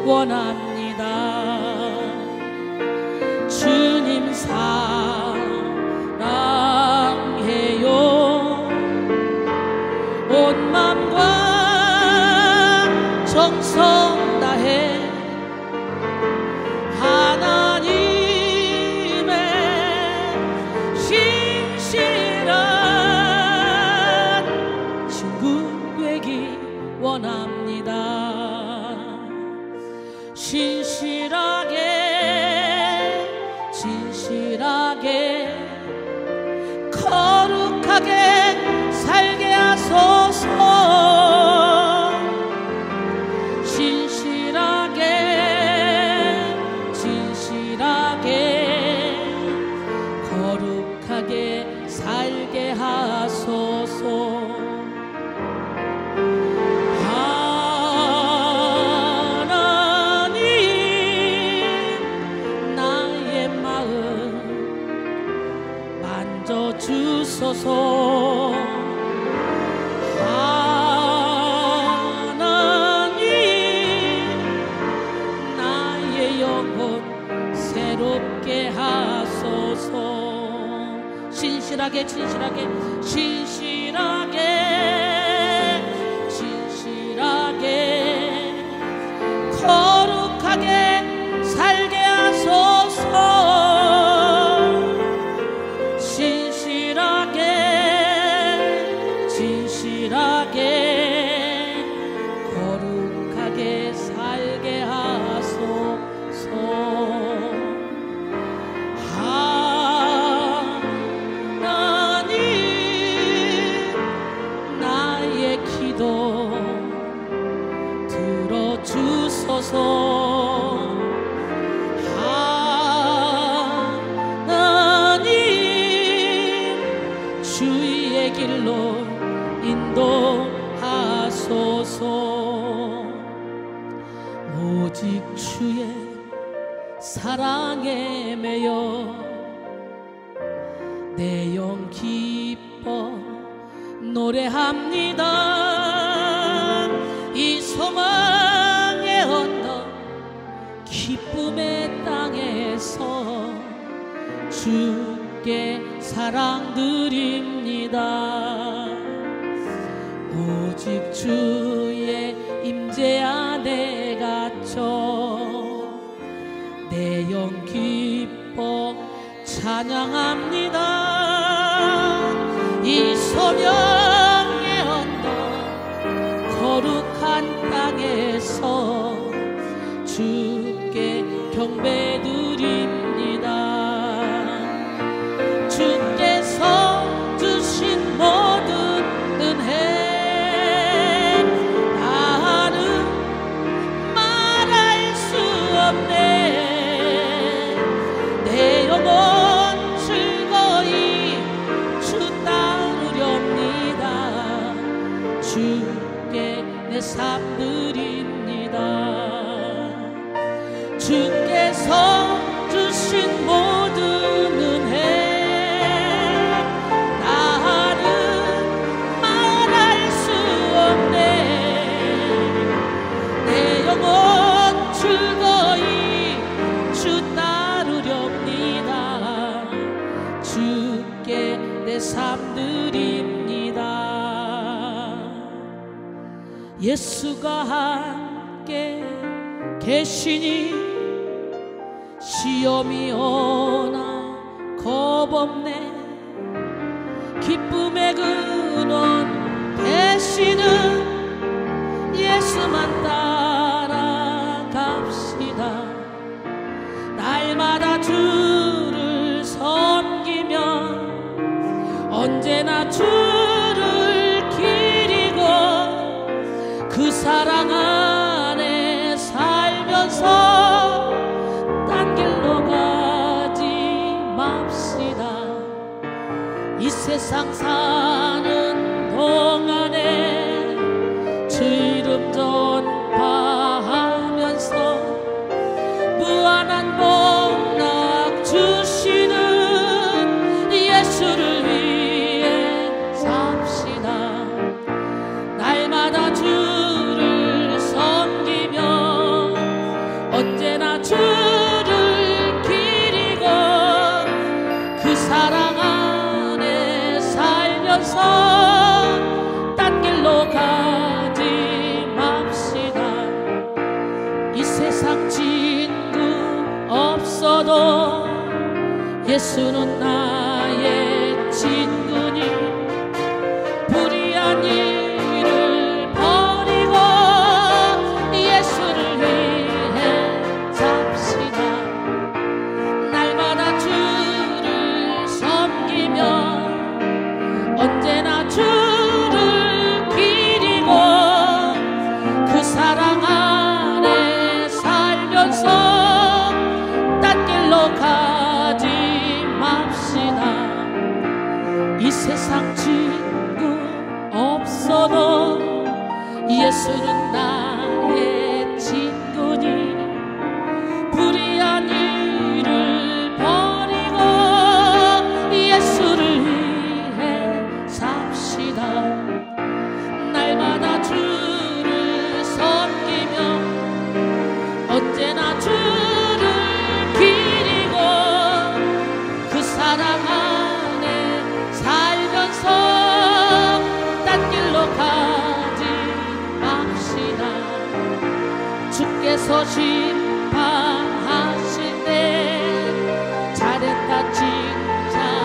원합니다. 주님 사랑해요. 온 맘과 정성 다해 하나님의 신실한 친구 되기 원합니다. 신실하게 진실하게 거룩하게 살게 하소서. 신실하게 진실하게 거룩하게 살게 하소서. 하나님 나의 마음 만져주소서. 하나님 나의 영혼 새롭게 하소서. 신실하게 진실하게 신실하게 진실하게 거룩하게 살게 하소서. 신실하게 진실하게 거룩하게 살게 하소서. 나의 기도 들어주소서. 하나님 주의 길로 인도하소서. 오직 주의 사랑에 매여 내 영 기뻐 노래합니다. 이 소망의 언덕 기쁨의 땅에서 주께 사랑 드립니다. 오직 주의 임재 안에 갇혀 내 영 기뻐 찬양합니다. 이 소명의 언덕 거룩한 땅에서 주께 경배드립니다. 주 주께 내 삶 드립니다. 예수가 함께 계시니 시험이 오나 겁없네. 기쁨의 근원 되시는 예수만 따라갑시다. 날마다 주를 섬기면 언제나 주를 기리고 그 사랑 안에 살면서 딴 길로 가지 맙시다. 이 세상 사는 동안에 주 이름 전파하면서 무한한 복락 주시는 예수를 위해 삽시다. 날마다 주를 섬기며 언제나 주를 기리고 그 사랑 안에 살면서 딴 길로 가지 맙시다. 이 세상 친구 없어도 예수는 나의 친구니 불의한 일을 버리고 예수를 위해 삽시다. 날마다 주를 섬기며 언제나 주를 기리고 그 사랑 안에 살면서 딴 길로 가지 맙시다. 이 세상 친구 없어도 예수는 나의 친구니 불의한 일을 버리고 예수를 위해 삽시다. 날마다 주를 섬기며 언제나 주를 기리고 그 사랑 안에 살면서 딴 길로 가지 맙시다. 주께서 심판하실 때 잘했다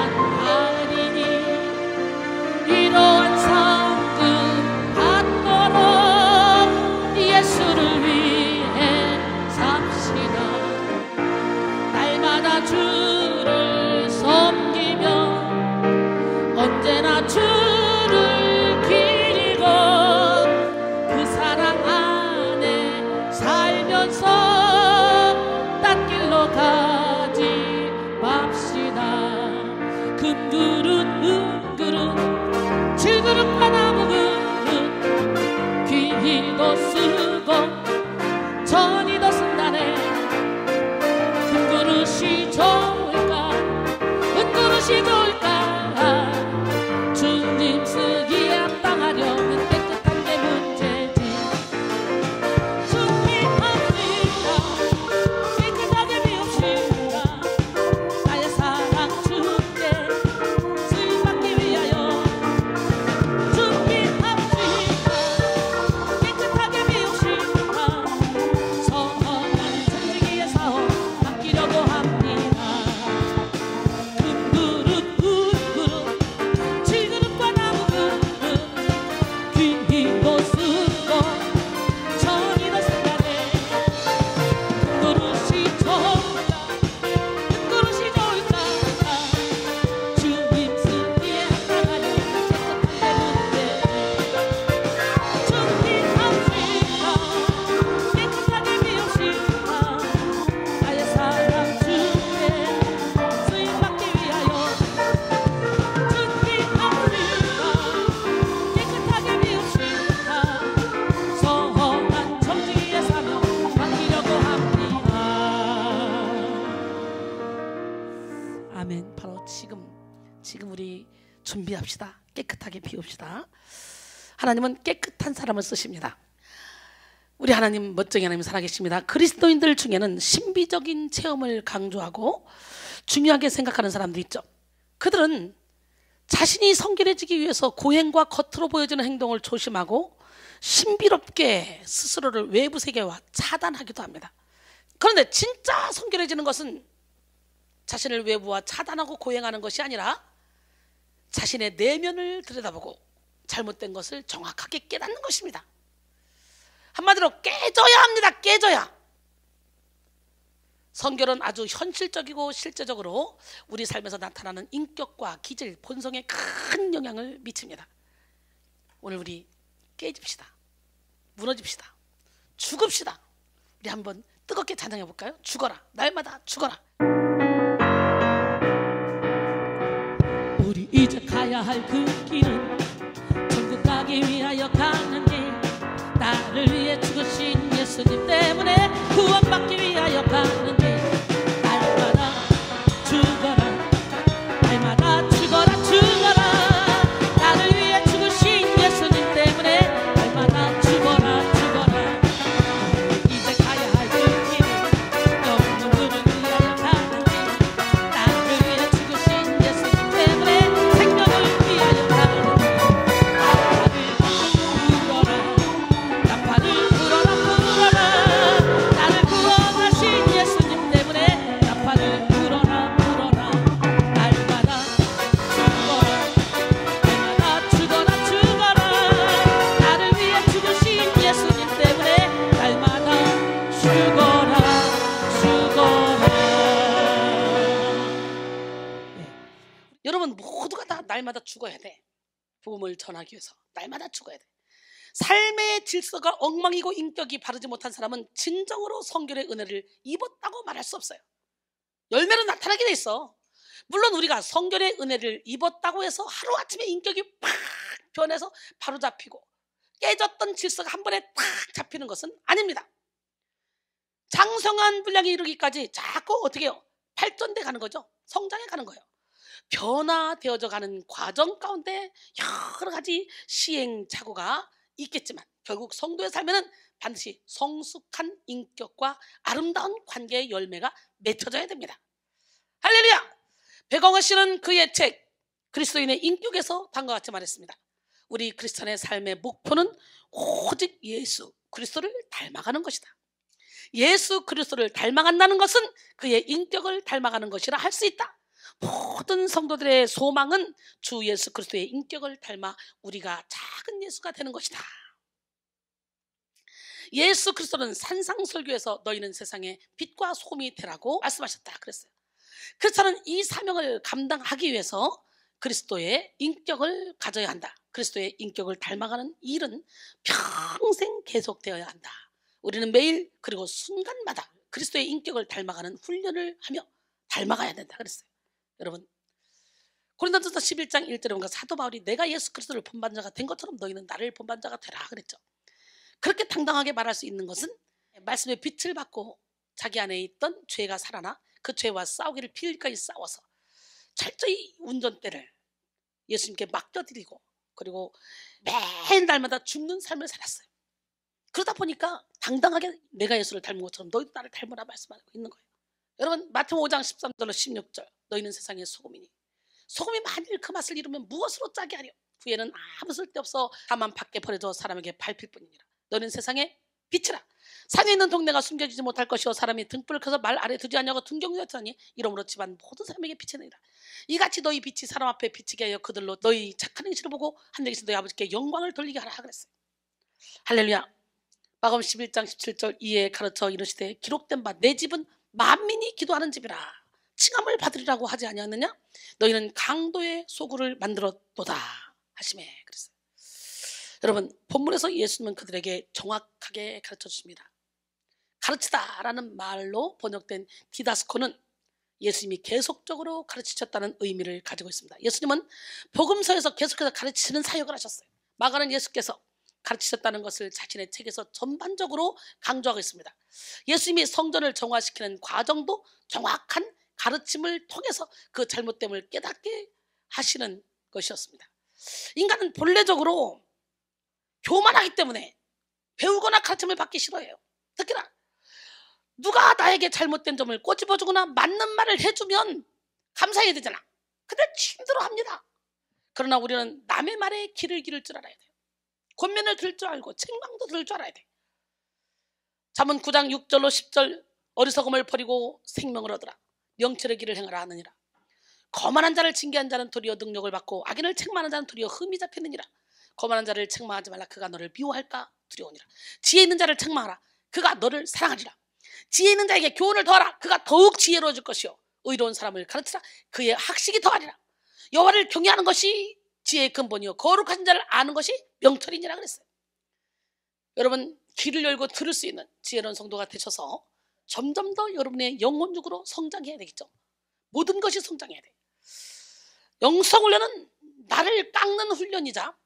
칭찬하리니 이러한 상급 받도록 예수를 위해 삽시다. 날마다 주를 섬기며 언제나 주를 기리고 그 사랑 안에 살면서 딴 길로 가지 맙시다. 금그릇 은그릇 질그릇과 나무그릇 귀히도 쓰고 전이도 쓴다네. 금그릇이 좋을까 은그릇이 좋을까 주님 쓰기에 합당하려면 깨끗한 게 문제지. 준비합시다. 깨끗하게 비웁시다. 나의 사랑 주께 쓰임받기 위하여 준비합시다. 깨끗하게 비웁시다. 선한 천지기의 사업 맡기려고 합니다. 금그릇 은그릇 질그릇과 나무그릇 귀히도 쓰고 전이도 쓴다네. 금그릇이 좋을까 은그릇이 좋을까 주님 쓰기에 합당하려 깨끗한 게 문제지. 준비합시다. 깨끗하게 비웁시다. 나의 사랑 주께 쓰임받기 위하여 준비합시다. 깨끗하게 비웁시다. 선한 점지기에 사명 맡기려고 합니다. 아멘. 바로 지금 우리 준비합시다. 깨끗하게 비웁시다. 하나님은 깨끗한 사람을 쓰십니다. 우리 하나님 멋쟁이 하나님 살아계십니다. 그리스도인들 중에는 신비적인 체험을 강조하고 중요하게 생각하는 사람도 있죠. 그들은 자신이 성결해지기 위해서 고행과 겉으로 보여지는 행동을 조심하고 신비롭게 스스로를 외부 세계와 차단하기도 합니다. 그런데 진짜 성결해지는 것은 자신을 외부와 차단하고 고행하는 것이 아니라 자신의 내면을 들여다보고 잘못된 것을 정확하게 깨닫는 것입니다. 한마디로 깨져야 합니다. 깨져야. 성결은 아주 현실적이고 실제적으로 우리 삶에서 나타나는 인격과 기질, 본성에 큰 영향을 미칩니다. 오늘 우리 깨집시다. 무너집시다. 죽읍시다. 우리 한번 뜨겁게 찬양해 볼까요? 죽어라. 날마다 죽어라. 우리 이제 가야 할 그 길은 천국 가기 위하여 가는 길. 나를 위해 죽으신 예수님 때문에 구원받기 위하여 가는 길. 날마다 죽어라. 날마다 죽어라. 죽어라. 나를 위해 죽으신 예수님 때문에 날마다 죽어라. 죽어라. 이제 가야 할 그 길은 영혼을 위하여 가는 길. 나를 위해 죽으신 예수님 때문에 생명을 위하여 가는 길. 나팔을 불어라. 나를 구원하신 예수님 때문에 나팔을 불어라. 날마다 죽어라. 날마다 죽어라. 나를 위해 죽으신 예수님 때문에 날마다 죽어라. 여러분 모두가 다 날마다 죽어야 돼. 복음을 전하기 위해서 날마다 죽어야 돼. 삶의 질서가 엉망이고 인격이 바르지 못한 사람은 진정으로 성결의 은혜를 입었다고 말할 수 없어요. 열매로 나타나게 돼 있어. 물론 우리가 성결의 은혜를 입었다고 해서 하루아침에 인격이 팍 변해서 바로 잡히고 깨졌던 질서가 한 번에 탁 잡히는 것은 아닙니다. 장성한 분량에 이르기까지 자꾸 어떻게 해요? 발전돼 가는 거죠. 성장해 가는 거예요. 변화되어져 가는 과정 가운데 여러 가지 시행착오가 있겠지만 결국 성도의 삶에는 반드시 성숙한 인격과 아름다운 관계의 열매가 맺혀져야 됩니다. 할렐루야! 백광호 씨는 그의 책 그리스도인의 인격에서 다음과 같이 말했습니다. 우리 크리스천의 삶의 목표는 오직 예수 그리스도를 닮아가는 것이다. 예수 그리스도를 닮아간다는 것은 그의 인격을 닮아가는 것이라 할 수 있다. 모든 성도들의 소망은 주 예수 그리스도의 인격을 닮아 우리가 작은 예수가 되는 것이다. 예수 그리스도는 산상설교에서 너희는 세상의 빛과 소금이 되라고 말씀하셨다 그랬어요. 그렇다면 이 사명을 감당하기 위해서 그리스도의 인격을 가져야 한다. 그리스도의 인격을 닮아가는 일은 평생 계속되어야 한다. 우리는 매일 그리고 순간마다 그리스도의 인격을 닮아가는 훈련을 하며 닮아가야 된다 그랬어요. 여러분 고린도전서 11장 1절에 보니까 사도 바울이 내가 예수 그리스도를 본받은 자가 된 것처럼 너희는 나를 본받은 자가 되라 그랬죠. 그렇게 당당하게 말할 수 있는 것은 말씀의 빛을 받고 자기 안에 있던 죄가 살아나 그 죄와 싸우기를 필까지 싸워서 철저히 운전대를 예수님께 맡겨드리고 그리고 매일 날마다 죽는 삶을 살았어요. 그러다 보니까 당당하게 내가 예수를 닮은 것처럼 너희도 나를 닮으라 말씀하고 있는 거예요. 여러분 마태복음 5장 13절로 16절 너희는 세상의 소금이니 소금이 만일 그 맛을 잃으면 무엇으로 짜게 하려. 후에는 아무 쓸데없어 다만 밖에 버려져 사람에게 밟힐 뿐이니라. 너는 세상의 빛이라. 산에 있는 동네가 숨겨지지 못할 것이요 사람이 등불을 켜서 말 아래 두지 않냐고 등경되었더니 이러므로 집안 모든 사람에게 빛이 되니라. 이같이 너희 빛이 사람 앞에 비치게 하여 그들로 너희 착한 행실을 보고 하늘에서 너희 아버지께 영광을 돌리게 하라 그랬어요. 할렐루야. 마가복음 11장 17절 이에 가르쳐 이르시되 기록된 바 내 집은 만민이 기도하는 집이라 칭함을 받으리라고 하지 아니하느냐. 너희는 강도의 소굴을 만들었도다 하시매 그랬어요. 여러분 본문에서 예수님은 그들에게 정확하게 가르쳐 주십니다. 가르치다라는 말로 번역된 디다스코는 예수님이 계속적으로 가르치셨다는 의미를 가지고 있습니다. 예수님은 복음서에서 계속해서 가르치시는 사역을 하셨어요. 마가는 예수께서 가르치셨다는 것을 자신의 책에서 전반적으로 강조하고 있습니다. 예수님이 성전을 정화시키는 과정도 정확한 가르침을 통해서 그 잘못됨을 깨닫게 하시는 것이었습니다. 인간은 본래적으로 교만하기 때문에 배우거나 가르침을 받기 싫어해요. 특히나 누가 나에게 잘못된 점을 꼬집어주거나 맞는 말을 해주면 감사해야 되잖아. 근데 힘들어합니다. 그러나 우리는 남의 말에 귀를 기를 줄 알아야 돼요. 권면을 들을 줄 알고 책망도 들을 줄 알아야 돼요. 잠언 9장 6절로 10절 어리석음을 버리고 생명을 얻으라. 명철의 길을 행하라 하느니라. 거만한 자를 징계한 자는 도리어 능력을 받고 악인을 책망하는 자는 도리어 흠이 잡히느니라. 거만한 자를 책망하지 말라. 그가 너를 미워할까 두려우니라. 지혜 있는 자를 책망하라. 그가 너를 사랑하리라. 지혜 있는 자에게 교훈을 더하라. 그가 더욱 지혜로워질 것이요 의로운 사람을 가르치라. 그의 학식이 더하리라. 여호와를 경외하는 것이 지혜의 근본이요 거룩한 자를 아는 것이 명철이니라 그랬어요. 여러분 귀를 열고 들을 수 있는 지혜로운 성도가 되셔서 점점 더 여러분의 영혼적으로 성장해야 되겠죠. 모든 것이 성장해야 돼요. 영성훈련은 나를 깎는 훈련이자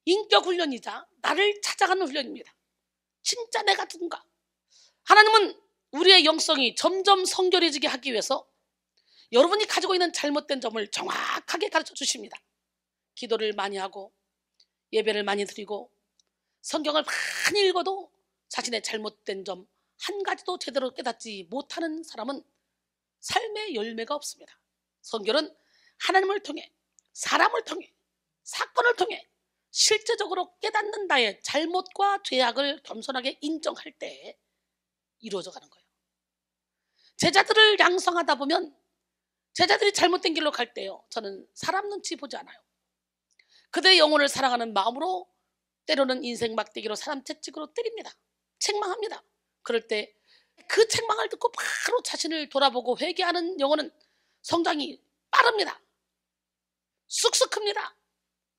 인격 훈련이자 나를 찾아가는 훈련입니다. 진짜 내가 누군가. 하나님은 우리의 영성이 점점 성결해지게 하기 위해서 여러분이 가지고 있는 잘못된 점을 정확하게 가르쳐 주십니다. 기도를 많이 하고 예배를 많이 드리고 성경을 많이 읽어도 자신의 잘못된 점 한 가지도 제대로 깨닫지 못하는 사람은 삶의 열매가 없습니다. 성경은 하나님을 통해 사람을 통해 사건을 통해 실제적으로 깨닫는 나의 잘못과 죄악을 겸손하게 인정할 때 이루어져 가는 거예요. 제자들을 양성하다 보면 제자들이 잘못된 길로 갈 때요, 저는 사람 눈치 보지 않아요. 그들의 영혼을 사랑하는 마음으로 때로는 인생 막대기로 사람 채찍으로 때립니다. 책망합니다. 그럴 때 그 책망을 듣고 바로 자신을 돌아보고 회개하는 영혼은 성장이 빠릅니다. 쑥쑥 큽니다.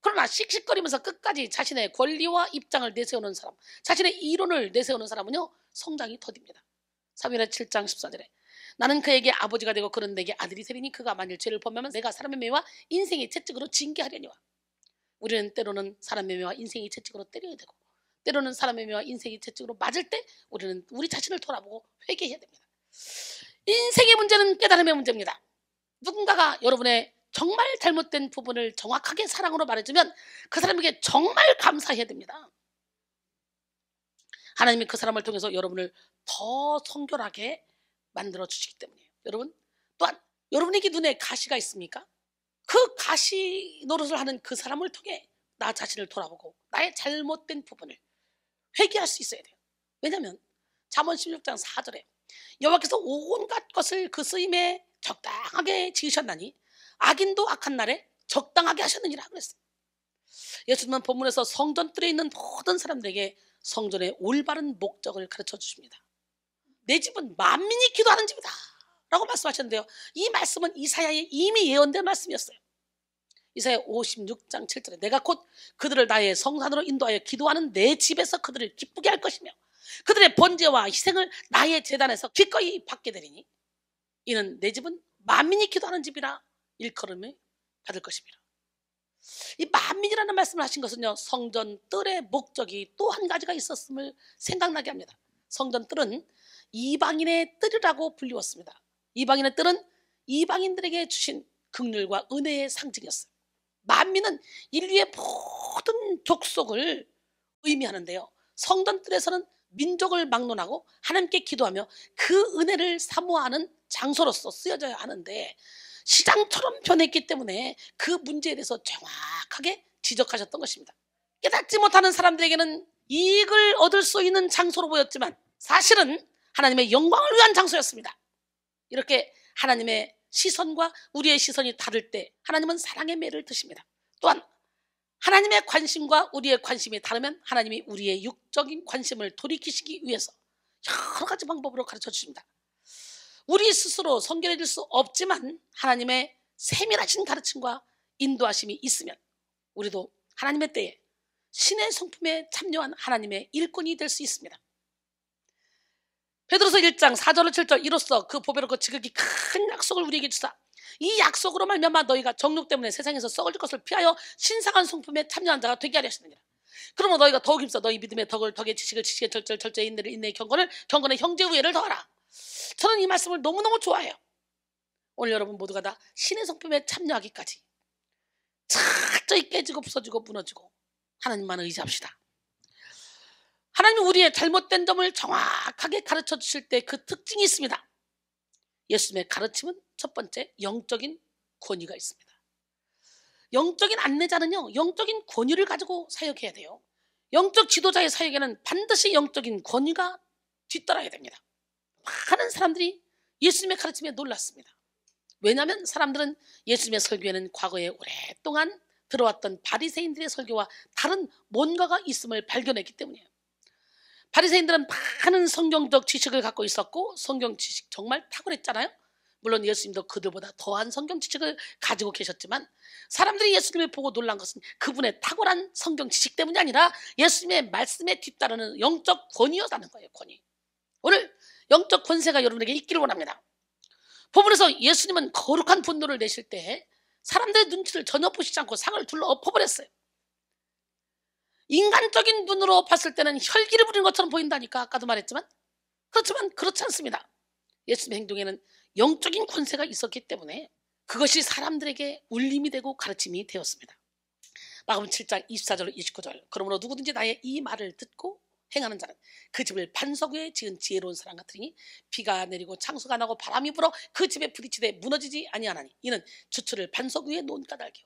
그러나 씩씩거리면서 끝까지 자신의 권리와 입장을 내세우는 사람, 자신의 이론을 내세우는 사람은요 성장이 더딥니다. 사무엘하 7장 14절에 나는 그에게 아버지가 되고 그는 내게 아들이 되리니 그가 만일 죄를 범하면 내가 사람의 매와 인생의 채찍으로 징계하려니와. 우리는 때로는 사람의 매와 인생의 채찍으로 때려야 되고 때로는 사람의 매와 인생의 채찍으로 맞을 때 우리는 우리 자신을 돌아보고 회개해야 됩니다. 인생의 문제는 깨달음의 문제입니다. 누군가가 여러분의 정말 잘못된 부분을 정확하게 사랑으로 말해주면 그 사람에게 정말 감사해야 됩니다. 하나님이 그 사람을 통해서 여러분을 더 성결하게 만들어 주시기 때문이에요. 여러분 또한 여러분에게 눈에 가시가 있습니까? 그 가시 노릇을 하는 그 사람을 통해 나 자신을 돌아보고 나의 잘못된 부분을 회개할 수 있어야 돼요. 왜냐하면 잠언 16장 4절에 여호와께서 온갖 것을 그 쓰임에 적당하게 지으셨나니 악인도 악한 날에 적당하게 하셨느니라 그랬어요. 예수님은 본문에서 성전뜰에 있는 모든 사람들에게 성전의 올바른 목적을 가르쳐 주십니다. 내 집은 만민이 기도하는 집이다 라고 말씀하셨는데요, 이 말씀은 이사야에 이미 예언된 말씀이었어요. 이사야 56장 7절에 내가 곧 그들을 나의 성산으로 인도하여 기도하는 내 집에서 그들을 기쁘게 할 것이며 그들의 번제와 희생을 나의 제단에서 기꺼이 받게 되리니 이는 내 집은 만민이 기도하는 집이라 일컬음을 받을 것입니다. 이 만민이라는 말씀을 하신 것은요, 성전 뜰의 목적이 또 한 가지가 있었음을 생각나게 합니다. 성전 뜰은 이방인의 뜰이라고 불리웠습니다. 이방인의 뜰은 이방인들에게 주신 긍휼과 은혜의 상징이었어요. 만민은 인류의 모든 족속을 의미하는데요, 성전 뜰에서는 민족을 막론하고 하나님께 기도하며 그 은혜를 사모하는 장소로서 쓰여져야 하는데 시장처럼 변했기 때문에 그 문제에 대해서 정확하게 지적하셨던 것입니다. 깨닫지 못하는 사람들에게는 이익을 얻을 수 있는 장소로 보였지만 사실은 하나님의 영광을 위한 장소였습니다. 이렇게 하나님의 시선과 우리의 시선이 다를 때 하나님은 사랑의 매를 드십니다. 또한 하나님의 관심과 우리의 관심이 다르면 하나님이 우리의 육적인 관심을 돌이키시기 위해서 여러 가지 방법으로 가르쳐 주십니다. 우리 스스로 성결해질 수 없지만 하나님의 세밀하신 가르침과 인도하심이 있으면 우리도 하나님의 때에 신의 성품에 참여한 하나님의 일꾼이 될 수 있습니다. 베드로서 1장 4절로 7절 이로써 그 보배롭고 지극히 큰 약속을 우리에게 주사 이 약속으로 말미암아 너희가 정욕 때문에 세상에서 썩을 것을 피하여 신성한 성품에 참여한 자가 되게 하려 하시느니라. 그러므로 너희가 더욱 힘써 너희 믿음의 덕을 덕의 지식을 지식의 절절 절제의 인내를 인내의 경건을 경건의 형제 우애를 더하라. 저는 이 말씀을 너무너무 좋아해요. 오늘 여러분 모두가 다 신의 성품에 참여하기까지 철저히 깨지고 부서지고 무너지고 하나님만 의지합시다. 하나님은 우리의 잘못된 점을 정확하게 가르쳐 주실 때 그 특징이 있습니다. 예수님의 가르침은 첫 번째 영적인 권위가 있습니다. 영적인 안내자는요, 영적인 권위를 가지고 사역해야 돼요. 영적 지도자의 사역에는 반드시 영적인 권위가 뒤따라야 됩니다. 많은 사람들이 예수님의 가르침에 놀랐습니다. 왜냐하면 사람들은 예수님의 설교에는 과거에 오랫동안 들어왔던 바리새인들의 설교와 다른 뭔가가 있음을 발견했기 때문이에요. 바리새인들은 많은 성경적 지식을 갖고 있었고 성경 지식 정말 탁월했잖아요. 물론 예수님도 그들보다 더한 성경 지식을 가지고 계셨지만 사람들이 예수님을 보고 놀란 것은 그분의 탁월한 성경 지식 때문이 아니라 예수님의 말씀에 뒤따르는 영적 권위였다는 거예요. 권위. 오늘 영적 권세가 여러분에게 있기를 원합니다. 본문에서 예수님은 거룩한 분노를 내실 때 사람들의 눈치를 전혀 보시지 않고 상을 둘러 엎어버렸어요. 인간적인 눈으로 봤을 때는 혈기를 부리는 것처럼 보인다니까 아까도 말했지만 그렇지만 그렇지 않습니다. 예수님의 행동에는 영적인 권세가 있었기 때문에 그것이 사람들에게 울림이 되고 가르침이 되었습니다. 마가복음 7장 24절 29절 그러므로 누구든지 나의 이 말을 듣고 행하는 자는 그 집을 반석 위에 지은 지혜로운 사람 같으니 비가 내리고 창수가 나고 바람이 불어 그 집에 부딪히되 무너지지 아니하나니 이는 주추를 반석 위에 놓은 까닭이요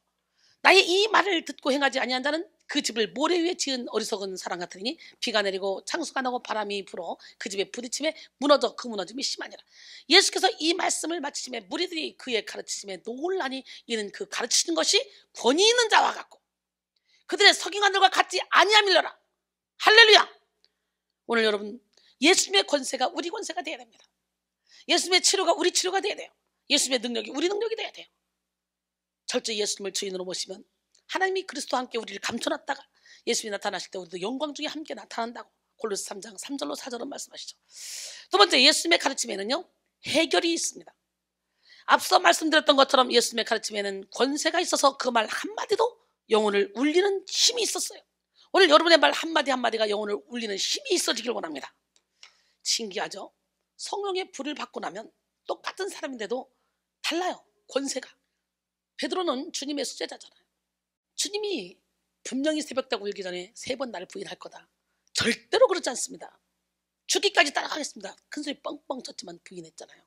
나의 이 말을 듣고 행하지 아니한 자는 그 집을 모래 위에 지은 어리석은 사람 같으니 비가 내리고 창수가 나고 바람이 불어 그 집에 부딪히며 무너져 그 무너짐이 심하니라. 예수께서 이 말씀을 마치심에 무리들이 그의 가르치심에 놀라니 이는 그 가르치는 것이 권위 있는 자와 같고 그들의 서기관들과 같지 아니함이려라. 할렐루야. 오늘 여러분 예수님의 권세가 우리 권세가 돼야 됩니다. 예수님의 치료가 우리 치료가 돼야 돼요. 예수님의 능력이 우리 능력이 돼야 돼요. 철저히 예수님을 주인으로 모시면 하나님이 그리스도와 함께 우리를 감춰놨다가 예수님이 나타나실 때 우리도 영광 중에 함께 나타난다고 골로새 3장 3절로 4절은 말씀하시죠. 두 번째 예수님의 가르침에는요 해결이 있습니다. 앞서 말씀드렸던 것처럼 예수님의 가르침에는 권세가 있어서 그 말 한마디도 영혼을 울리는 힘이 있었어요. 오늘 여러분의 말 한마디 한마디가 영혼을 울리는 힘이 있어지길 원합니다. 신기하죠? 성령의 불을 받고 나면 똑같은 사람인데도 달라요. 권세가. 베드로는 주님의 수제자잖아요. 주님이 분명히 새벽다고 울기 전에 3번 나를 부인할 거다. 절대로 그렇지 않습니다. 죽기까지 따라가겠습니다. 큰소리 뻥뻥 쳤지만 부인했잖아요.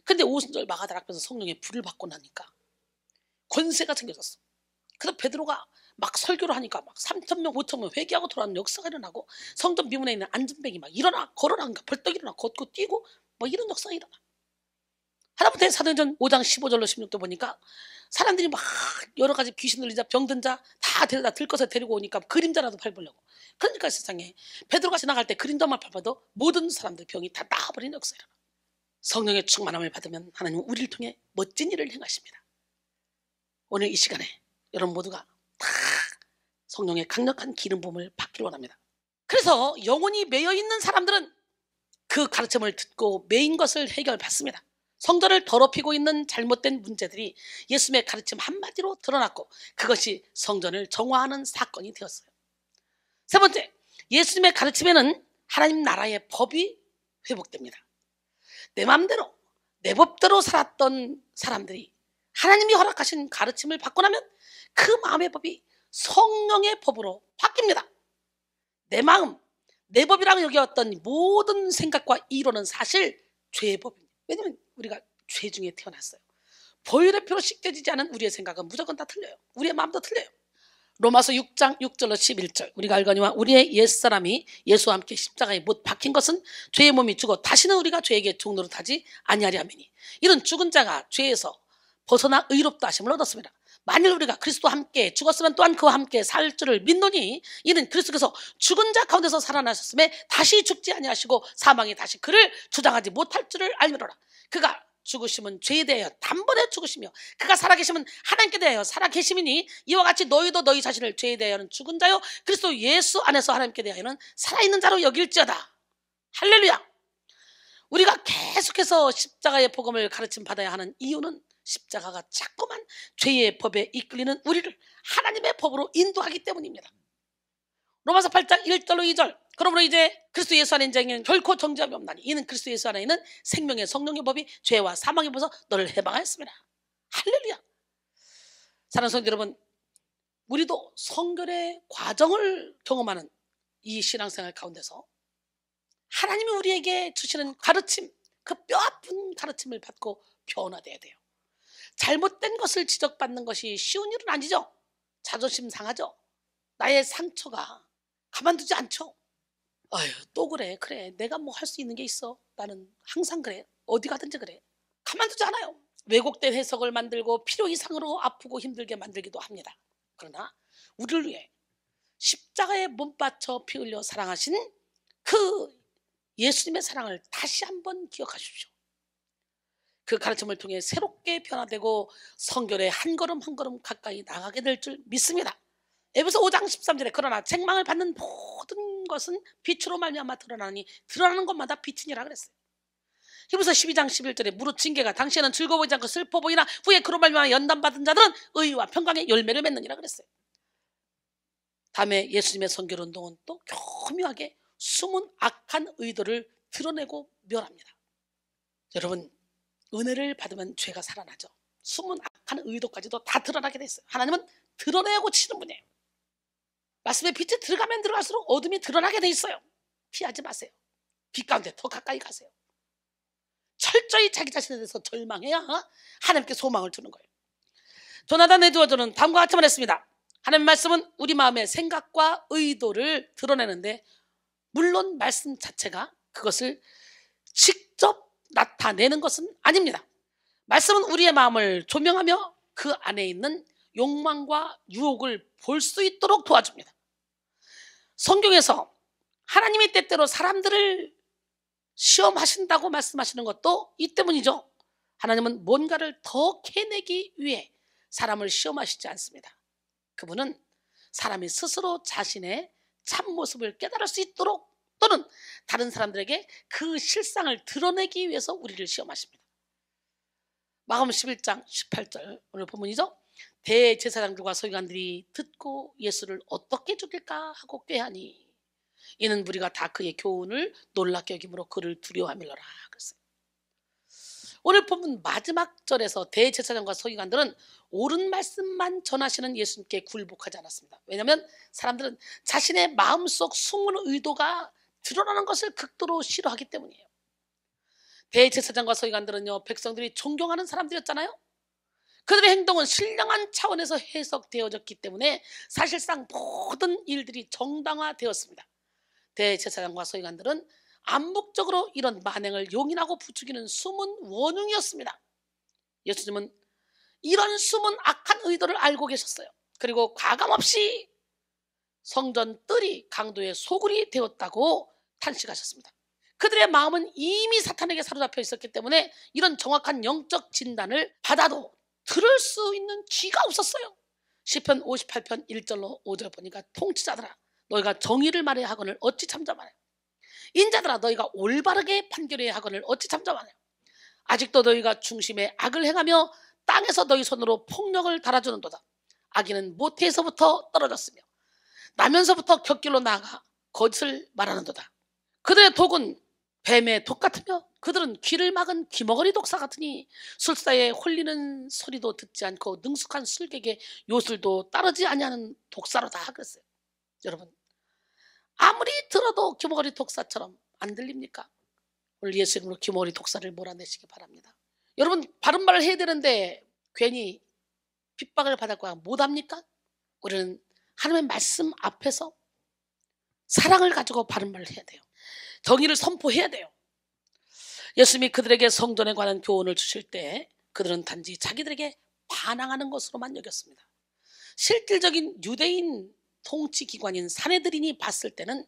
근데 오순절 마가다락 앞에서 성령의 불을 받고 나니까 권세가 생겨졌어. 그래서 베드로가 막 설교를 하니까 막 3,000명, 5,000명 회개하고 돌아오는 역사가 일어나고 성전 비문에 있는 안전뱅이 막 일어나 걸어라 벌떡 일어나 걷고 뛰고 뭐 이런 역사가 일어나. 하다못해 사도행전 5장 15절로 16절 보니까 사람들이 막 여러 가지 귀신 들린 자, 병든 자 다 데려다 들것에 데리고 오니까 그림자라도 밟으려고. 그러니까 세상에 베드로가 지나갈 때 그림자만 밟아도 모든 사람들 병이 다 나아버리는 역사가 일어나. 성령의 충만함을 받으면 하나님은 우리를 통해 멋진 일을 행하십니다. 오늘 이 시간에 여러분 모두가 다 성령의 강력한 기름 부음을 받기를 원합니다. 그래서 영혼이 매여 있는 사람들은 그 가르침을 듣고 매인 것을 해결받습니다. 성전을 더럽히고 있는 잘못된 문제들이 예수님의 가르침 한마디로 드러났고 그것이 성전을 정화하는 사건이 되었어요. 세 번째, 예수님의 가르침에는 하나님 나라의 법이 회복됩니다. 내 마음대로 내 법대로 살았던 사람들이 하나님이 허락하신 가르침을 받고 나면 그 마음의 법이 성령의 법으로 바뀝니다. 내 마음, 내 법이라고 여겨왔던 모든 생각과 이론은 사실 죄의 법입니다. 왜냐하면 우리가 죄 중에 태어났어요. 보혈의 씻겨지지 않은 우리의 생각은 무조건 다 틀려요. 우리의 마음도 틀려요. 로마서 6장 6절로 11절 우리가 알거니와 우리의 옛사람이 예수와 함께 십자가에 못 박힌 것은 죄의 몸이 죽어 다시는 우리가 죄에게 종노릇하지 아니하리 하매니 이런 죽은 자가 죄에서 벗어나 의롭다 하심을 얻었습니다. 만일 우리가 그리스도와 함께 죽었으면 또한 그와 함께 살 줄을 믿노니 이는 그리스도께서 죽은 자 가운데서 살아나셨음에 다시 죽지 아니하시고 사망이 다시 그를 주장하지 못할 줄을 알미로라. 그가 죽으심은 죄에 대하여 단번에 죽으시며 그가 살아계심은 하나님께 대하여 살아계심이니 이와 같이 너희도 너희 자신을 죄에 대하여는 죽은 자요 그리스도 예수 안에서 하나님께 대하여는 살아있는 자로 여길지어다. 할렐루야. 우리가 계속해서 십자가의 복음을 가르침 받아야 하는 이유는 십자가가 자꾸만 죄의 법에 이끌리는 우리를 하나님의 법으로 인도하기 때문입니다. 로마서 8장 1절로 2절 그러므로 이제 그리스도 예수 안에 있는 자에게는 결코 정죄함이 없나니 이는 그리스도 예수 안에 있는 생명의 성령의 법이 죄와 사망의 법에서 너를 해방하였습니다. 할렐루야. 사랑하는 성도 여러분, 우리도 성결의 과정을 경험하는 이 신앙생활 가운데서 하나님이 우리에게 주시는 가르침, 그 뼈아픈 가르침을 받고 변화돼야 돼요. 잘못된 것을 지적받는 것이 쉬운 일은 아니죠. 자존심 상하죠. 나의 상처가 가만두지 않죠. 아유, 또 그래. 내가 뭐 할 수 있는 게 있어. 나는 항상 그래. 어디 가든지 그래. 가만두지 않아요. 왜곡된 해석을 만들고 필요 이상으로 아프고 힘들게 만들기도 합니다. 그러나 우리를 위해 십자가에 몸바쳐 피 흘려 사랑하신 그 예수님의 사랑을 다시 한번 기억하십시오. 그 가르침을 통해 새롭게 변화되고 성결에 한 걸음 한 걸음 가까이 나가게 될 줄 믿습니다. 에베소 5장 13절에 그러나 책망을 받는 모든 것은 빛으로 말미암아 드러나니 드러나는 것마다 빛이니라 그랬어요. 히브리서 12장 11절에 무릇 징계가 당시에는 즐거워 보이지 않고 슬퍼 보이나 후에 그로 말미암아 연단받은 자들은 의와 평강의 열매를 맺느니라 그랬어요. 다음에 예수님의 선결운동은 또 교묘하게 숨은 악한 의도를 드러내고 멸합니다. 여러분, 은혜를 받으면 죄가 살아나죠. 숨은 악한 의도까지도 다 드러나게 돼 있어요. 하나님은 드러내야 고치는 분이에요. 말씀의 빛이 들어가면 들어갈수록 어둠이 드러나게 돼 있어요. 피하지 마세요. 빛 가운데 더 가까이 가세요. 철저히 자기 자신에 대해서 절망해야 하나님께 소망을 주는 거예요. 조나단 에드워드는 다음과 같이 말했습니다. 하나님의 말씀은 우리 마음의 생각과 의도를 드러내는데 물론 말씀 자체가 그것을 직접 나타내는 것은 아닙니다. 말씀은 우리의 마음을 조명하며 그 안에 있는 욕망과 유혹을 볼 수 있도록 도와줍니다. 성경에서 하나님이 때때로 사람들을 시험하신다고 말씀하시는 것도 이 때문이죠. 하나님은 뭔가를 더 캐내기 위해 사람을 시험하시지 않습니다. 그분은 사람이 스스로 자신의 참모습을 깨달을 수 있도록 또는 다른 사람들에게 그 실상을 드러내기 위해서 우리를 시험하십니다. 마가복음 11장 18절 오늘 본문이죠. 대제사장들과 서기관들이 듣고 예수를 어떻게 죽일까 하고 꾀하니 이는 무리가 다 그의 교훈을 놀랍게 여김으로 그를 두려워하밀러라 그랬어요. 오늘 본문 마지막 절에서 대제사장과 서기관들은 옳은 말씀만 전하시는 예수님께 굴복하지 않았습니다. 왜냐하면 사람들은 자신의 마음속 숨은 의도가 드러나는 것을 극도로 싫어하기 때문이에요. 대제사장과 서기관들은요, 백성들이 존경하는 사람들이었잖아요. 그들의 행동은 신령한 차원에서 해석되어졌기 때문에 사실상 모든 일들이 정당화되었습니다. 대제사장과 서기관들은 암묵적으로 이런 만행을 용인하고 부추기는 숨은 원흉이었습니다. 예수님은 이런 숨은 악한 의도를 알고 계셨어요. 그리고 과감없이 성전 뜰이 강도의 소굴이 되었다고 탄식하셨습니다. 그들의 마음은 이미 사탄에게 사로잡혀 있었기 때문에 이런 정확한 영적 진단을 받아도 들을 수 있는 귀가 없었어요. 시편 58편 1절로 5절 보니까 통치자들아 너희가 정의를 말해야 하거늘 어찌 잠잠하냐. 인자들아 너희가 올바르게 판결해야 하거늘 어찌 잠잠하냐. 아직도 너희가 중심에 악을 행하며 땅에서 너희 손으로 폭력을 달아주는도다. 악인은 모태에서부터 떨어졌으며 나면서부터 곁길로 나아가 거짓을 말하는도다. 그들의 독은 뱀의 독 같으며 그들은 귀를 막은 귀머거리 독사 같으니 술사에 홀리는 소리도 듣지 않고 능숙한 술객의 요술도 따르지 아니하는 독사로다 그랬어요. 여러분, 아무리 들어도 귀머거리 독사처럼 안 들립니까? 오늘 예수 이름으로 귀머거리 독사를 몰아내시기 바랍니다. 여러분, 바른 말을 해야 되는데 괜히 핍박을 받았고 못합니까? 우리는 하나님의 말씀 앞에서 사랑을 가지고 바른 말을 해야 돼요. 정의를 선포해야 돼요. 예수님이 그들에게 성전에 관한 교훈을 주실 때 그들은 단지 자기들에게 반항하는 것으로만 여겼습니다. 실질적인 유대인 통치기관인 사내들인이 봤을 때는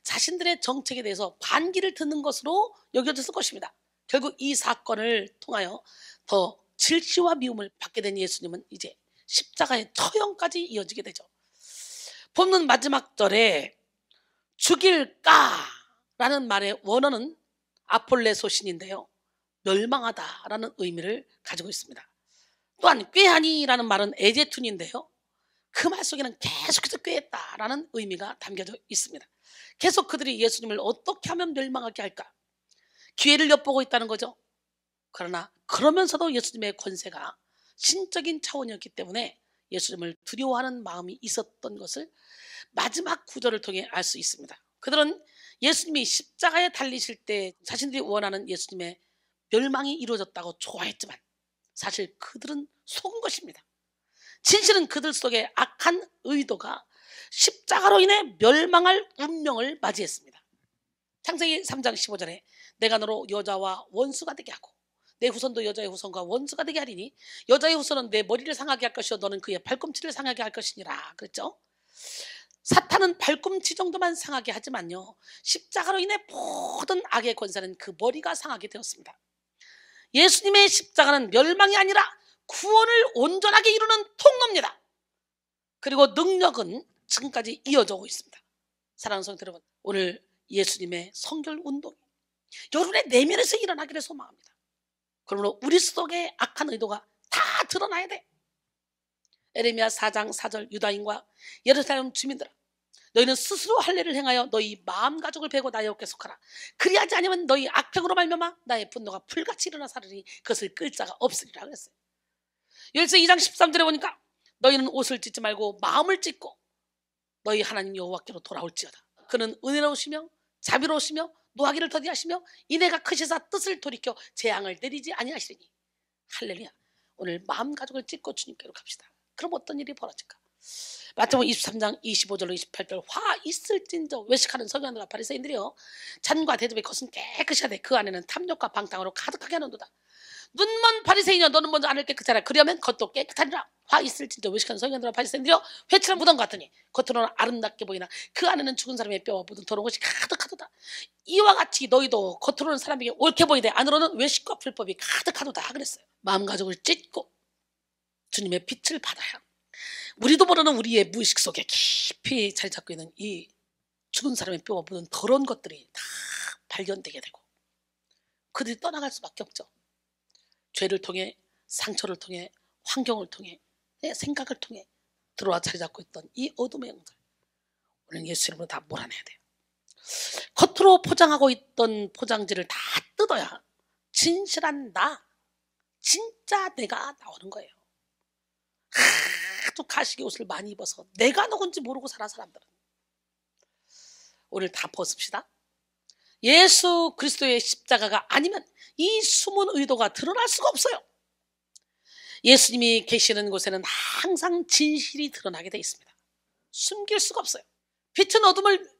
자신들의 정책에 대해서 반기를 듣는 것으로 여겨졌을 것입니다. 결국 이 사건을 통하여 더 질시와 미움을 받게 된 예수님은 이제 십자가의 처형까지 이어지게 되죠. 본문 마지막 절에 죽일까라는 말의 원어는 아폴레소신인데요, 멸망하다라는 의미를 가지고 있습니다. 또한 꾀하니라는 말은 에제툰인데요, 그 말 속에는 계속해서 꾀했다라는 의미가 담겨져 있습니다. 계속 그들이 예수님을 어떻게 하면 멸망하게 할까 기회를 엿보고 있다는 거죠. 그러나 그러면서도 예수님의 권세가 신적인 차원이었기 때문에 예수님을 두려워하는 마음이 있었던 것을 마지막 구절을 통해 알 수 있습니다. 그들은 예수님이 십자가에 달리실 때 자신들이 원하는 예수님의 멸망이 이루어졌다고 좋아했지만 사실 그들은 속은 것입니다. 진실은 그들 속에 악한 의도가 십자가로 인해 멸망할 운명을 맞이했습니다. 창세기 3장 15절에 내가 너로 여자와 원수가 되게 하고 내 후손도 여자의 후손과 원수가 되게 하리니 여자의 후손은 내 머리를 상하게 할 것이요 너는 그의 발꿈치를 상하게 할 것이니라 그랬죠. 사탄은 발꿈치 정도만 상하게 하지만요, 십자가로 인해 모든 악의 권세는 그 머리가 상하게 되었습니다. 예수님의 십자가는 멸망이 아니라 구원을 온전하게 이루는 통로입니다. 그리고 능력은 지금까지 이어져 오고 있습니다. 사랑하는 성도 여러분, 오늘 예수님의 성결 운동이 여러분의 내면에서 일어나기를 소망합니다. 그러므로 우리 속에 악한 의도가 다 드러나야 돼. 에레미야 4장 4절 유다인과 예루살렘 주민들아, 너희는 스스로 할례를 행하여 너희 마음 가족을 베고 나의 어깨에 속하라. 그리하지 않으면 너희 악평으로 말미암아 나의 분노가 불같이 일어나 사르니 그것을 끌 자가 없으리라 그랬어요. 열세 2장 13절에 보니까 너희는 옷을 찢지 말고 마음을 찢고 너희 하나님 여호와께로 돌아올지어다. 그는 은혜로우시며 자비로우시며 노하기를 더디하시며 인애가 크시사 뜻을 돌이켜 재앙을 내리지 아니하시리니. 할렐루야. 오늘 마음 가족을 찢고 주님께로 갑시다. 그럼 어떤 일이 벌어질까? 마태복음 23장 25절로 28절 화 있을진저 외식하는 서기관들과 바리새인들이여, 잔과 대접의 것은 깨끗이 하되 그 안에는 탐욕과 방탕으로 가득하게 하는도다. 눈먼 바리새인이여, 너는 먼저 안을 깨끗이 하라. 그리하면 겉도 깨끗하리라. 화 있을진저 외식하는 서기관들과 바리새인들이여, 회칠한 무덤 같으니 겉으로는 아름답게 보이나 그 안에는 죽은 사람의 뼈와 묻은 더러운 것이 가득하도다. 이와 같이 너희도 겉으로는 사람에게 옳게 보이되 안으로는 외식과 불법이 가득하도다 그랬어요. 마음 가족을 찢고 주님의 빛을 받아야 우리도 모르는 우리의 무의식 속에 깊이 자리 잡고 있는 이 죽은 사람의 뼈와 묻은 더러운 것들이 다 발견되게 되고 그들이 떠나갈 수밖에 없죠. 죄를 통해, 상처를 통해, 환경을 통해, 내 생각을 통해 들어와 자리 잡고 있던 이 어둠의 영들, 오늘 예수 이름으로 다 몰아내야 돼요. 겉으로 포장하고 있던 포장지를 다 뜯어야 진실한 나, 진짜 내가 나오는 거예요. 하도 가시게 옷을 많이 입어서 내가 누군지 모르고 살아 사람들은. 오늘 다 벗읍시다. 예수 그리스도의 십자가가 아니면 이 숨은 의도가 드러날 수가 없어요. 예수님이 계시는 곳에는 항상 진실이 드러나게 돼 있습니다. 숨길 수가 없어요. 빛은 어둠을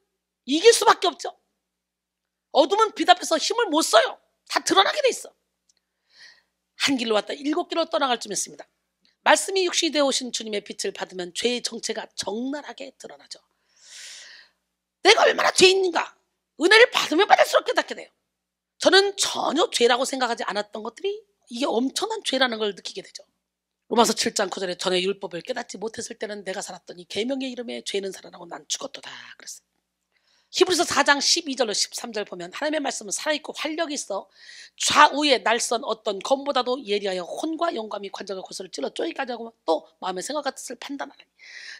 이길 수밖에 없죠. 어둠은 빛 앞에서 힘을 못 써요. 다 드러나게 돼 있어. 한 길로 왔다 7길로 떠나갈 쯤 했습니다. 말씀이 육신이 되어 오신 주님의 빛을 받으면 죄의 정체가 적나라하게 드러나죠. 내가 얼마나 죄인인가, 은혜를 받으면 받을수록 깨닫게 돼요. 저는 전혀 죄라고 생각하지 않았던 것들이 이게 엄청난 죄라는 걸 느끼게 되죠. 로마서 7장 9절에 전에 율법을 깨닫지 못했을 때는 내가 살았더니 계명의 이름에 죄는 살아나고 난 죽었도다 그랬어요. 히브리서 4장 12절로 13절 보면 하나님의 말씀은 살아있고 활력이 있어 좌우에 날선 어떤 검보다도 예리하여 혼과 영감이 관절과 고소를 찔러 쪼이까지 하고 또 마음의 생각과 뜻을 판단하나니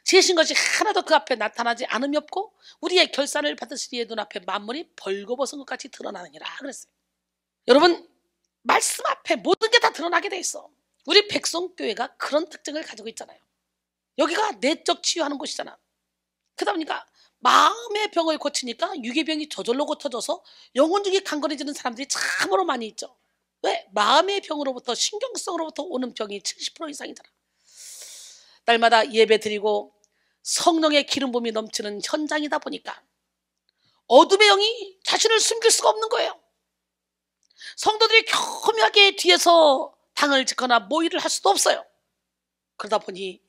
지으신 것이 하나도 그 앞에 나타나지 않음이 없고 우리의 결산을 받으시리에 눈앞에 만물이 벌거벗은 것 같이 드러나느니라 그랬어요. 여러분, 말씀 앞에 모든 게 다 드러나게 돼 있어. 우리 백성교회가 그런 특징을 가지고 있잖아요. 여기가 내적 치유하는 곳이잖아. 그러다 보니까 마음의 병을 고치니까 육의 병이 저절로 고쳐져서 영혼적이 강건해지는 사람들이 참으로 많이 있죠. 왜? 마음의 병으로부터, 신경성으로부터 오는 병이 70% 이상이잖아. 날마다 예배 드리고 성령의 기름 부음이 넘치는 현장이다 보니까 어둠의 영이 자신을 숨길 수가 없는 거예요. 성도들이 교묘하게 뒤에서 당을 짓거나 모의를 할 수도 없어요. 그러다 보니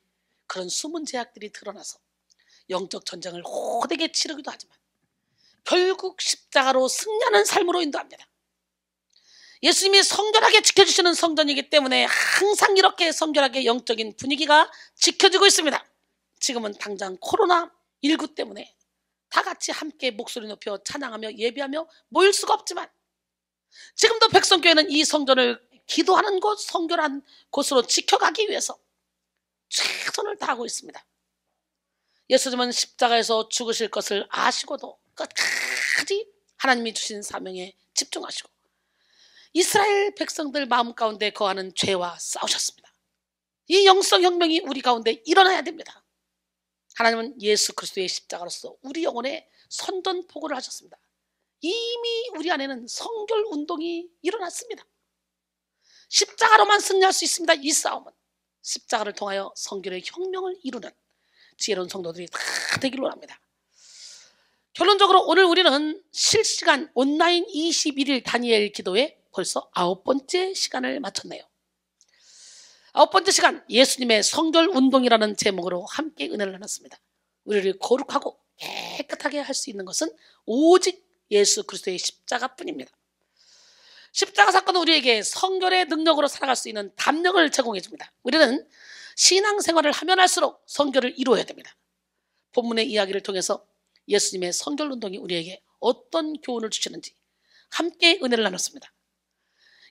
그런 숨은 제약들이 드러나서 영적 전쟁을 호되게 치르기도 하지만 결국 십자가로 승리하는 삶으로 인도합니다. 예수님이 성결하게 지켜주시는 성전이기 때문에 항상 이렇게 성결하게 영적인 분위기가 지켜지고 있습니다. 지금은 당장 코로나19 때문에 다 같이 함께 목소리 높여 찬양하며 예배하며 모일 수가 없지만 지금도 백성교회는 이 성전을 기도하는 곳, 성결한 곳으로 지켜가기 위해서 최선을 다하고 있습니다. 예수님은 십자가에서 죽으실 것을 아시고도 끝까지 하나님이 주신 사명에 집중하시고 이스라엘 백성들 마음 가운데 거하는 죄와 싸우셨습니다. 이 영성혁명이 우리 가운데 일어나야 됩니다. 하나님은 예수 그리스도의 십자가로서 우리 영혼에 선전포고를 하셨습니다. 이미 우리 안에는 성결 운동이 일어났습니다. 십자가로만 승리할 수 있습니다. 이 싸움은 십자가를 통하여 성결의 혁명을 이루는 지혜로운 성도들이 다 되기를 원합니다. 결론적으로 오늘 우리는 실시간 온라인 21일 다니엘 기도에 벌써 9번째 시간을 마쳤네요. 9번째 시간, 예수님의 성결 운동이라는 제목으로 함께 은혜를 나눴습니다. 우리를 거룩하고 깨끗하게 할 수 있는 것은 오직 예수 그리스도의 십자가뿐입니다. 십자가 사건은 우리에게 성결의 능력으로 살아갈 수 있는 담력을 제공해 줍니다. 우리는 신앙생활을 하면 할수록 성결을 이루어야 됩니다. 본문의 이야기를 통해서 예수님의 성결 운동이 우리에게 어떤 교훈을 주시는지 함께 은혜를 나눴습니다.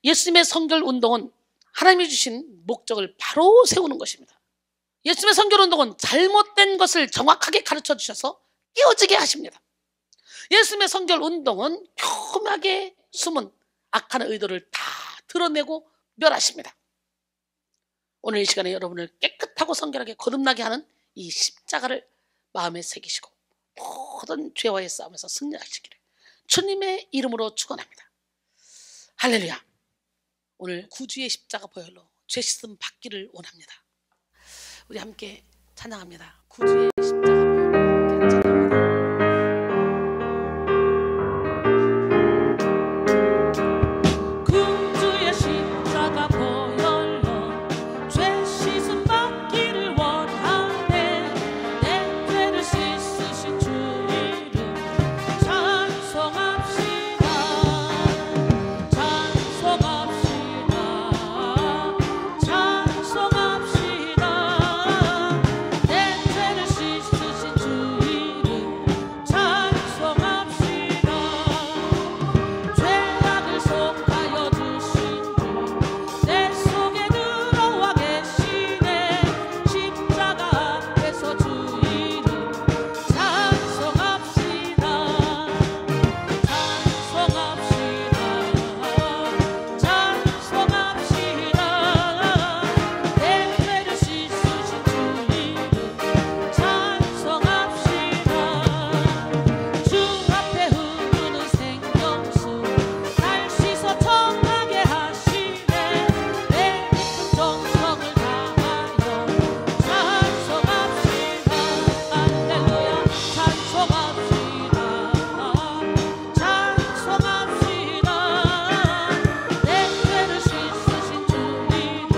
예수님의 성결 운동은 하나님이 주신 목적을 바로 세우는 것입니다. 예수님의 성결 운동은 잘못된 것을 정확하게 가르쳐 주셔서 깨어지게 하십니다. 예수님의 성결 운동은 교묘하게 숨은 악한 의도를 다 드러내고 멸하십니다. 오늘 이 시간에 여러분을 깨끗하고 성결하게 거듭나게 하는 이 십자가를 마음에 새기시고 모든 죄와의 싸움에서 승리하시기를 주님의 이름으로 축원합니다. 할렐루야. 오늘 구주의 십자가 보혈로 죄 씻음 받기를 원합니다. 우리 함께 찬양합니다. 구주의 십자가 보혈로 함께 찬양합니다. 구주의 십자가 보혈로 죄 씻음 받기를 원하네. 내 죄를 씻으신 주 이름 찬송합시다. 찬송합시다. 찬송합시다. 내 죄를 씻으신 주 이름 찬송합시다. 죄악을 속하여 주신 주 내 속에 들어와 계시네. 십자가 앞에서 주 이름 찬송합시다. 찬송합시다. 찬송합시다. 내 죄를 씻으신 주 이름 찬송합시다. 주 앞에 흐르는 생명수 날 씻어 정하게 하시네. 내 깊은 정성을 다하여 찬송합시다. 할렐루야. 찬송합시다. 찬송합시다. 내 죄를 씻으신 주 이름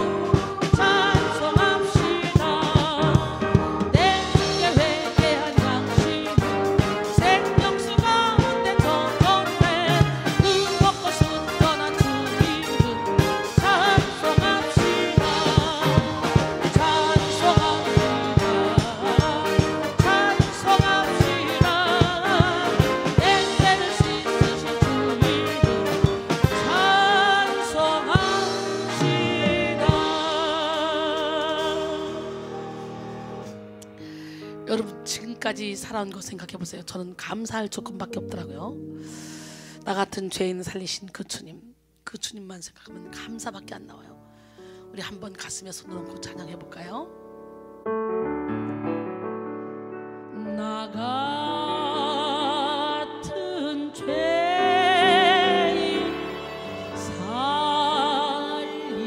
찬송합시다. 내 주께 회개한 양심은 생명수 가운데 터졌네. 그 먹고 순전한 주 이름 찬송합시다. 찬송합시다. 내 죄를 씻으신 주 이름 찬송합시다. 여러분 지금까지 살아온 거 생각해 보세요. 저는 감사할 조건밖에 없더라고요. 나 같은 죄인 살리신 그 주님만 생각하면 감사밖에 안 나와요. 우리 한번 가슴에 손을 얹고 찬양해 볼까요? 나 같은 죄인 살리신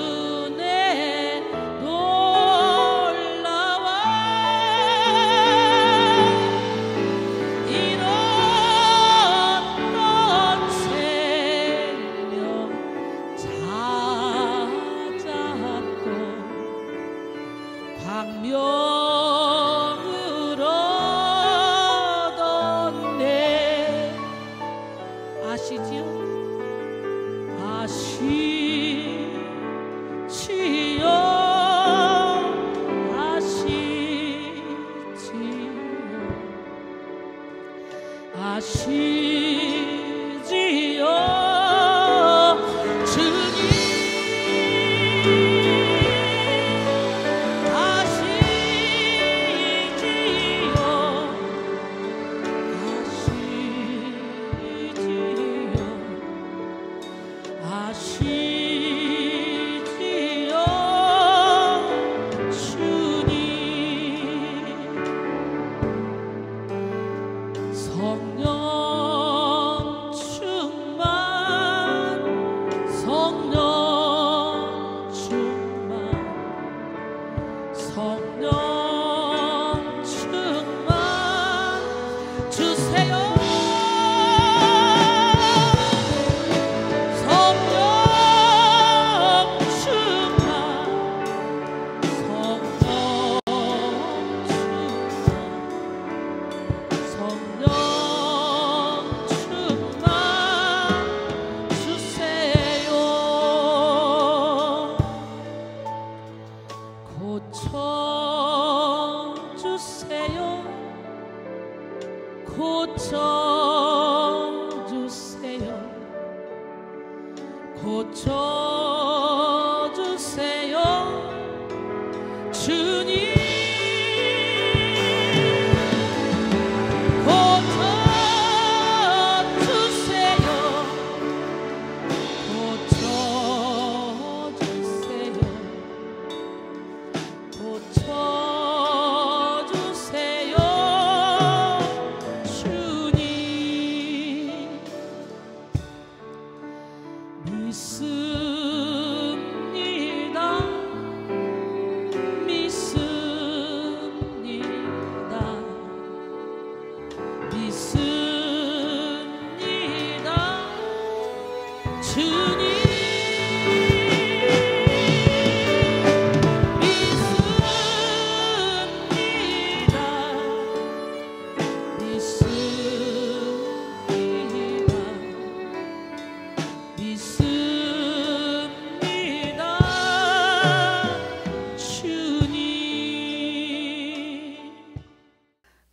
주네 놀라워. 잃었던 생명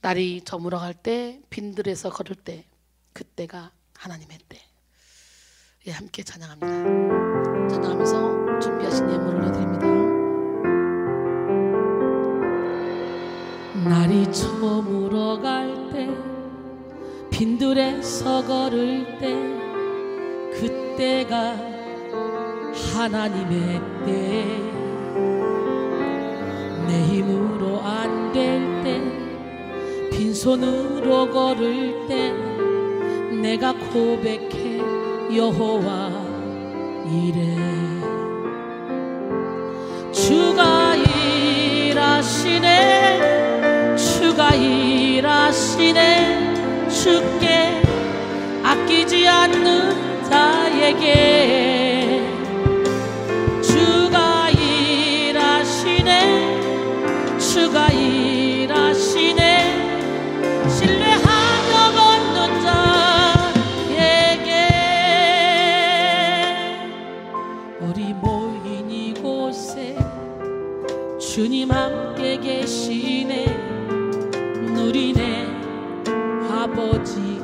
날이 저물어갈 때, 빈들에서 걸을 때, 그때가 하나님의 때. 예, 함께 찬양합니다. 찬양하면서 준비하신 예물을 올려드립니다. 날이 저물어갈 때, 빈들에서 걸을 때, 그때가 하나님의 때. 내 힘으로 안 될 때, 빈손으로 걸을 때, 내가 고백해 여호와 이래. 주가 일하시네, 주가 일하시네. 주께 아끼지 않는 자에게. 주가 일하시네, 주가 일하시네. 신뢰하며 걷는 자에게. 우리 모인 이곳에 주님 함께 계시네. 누리네 아버지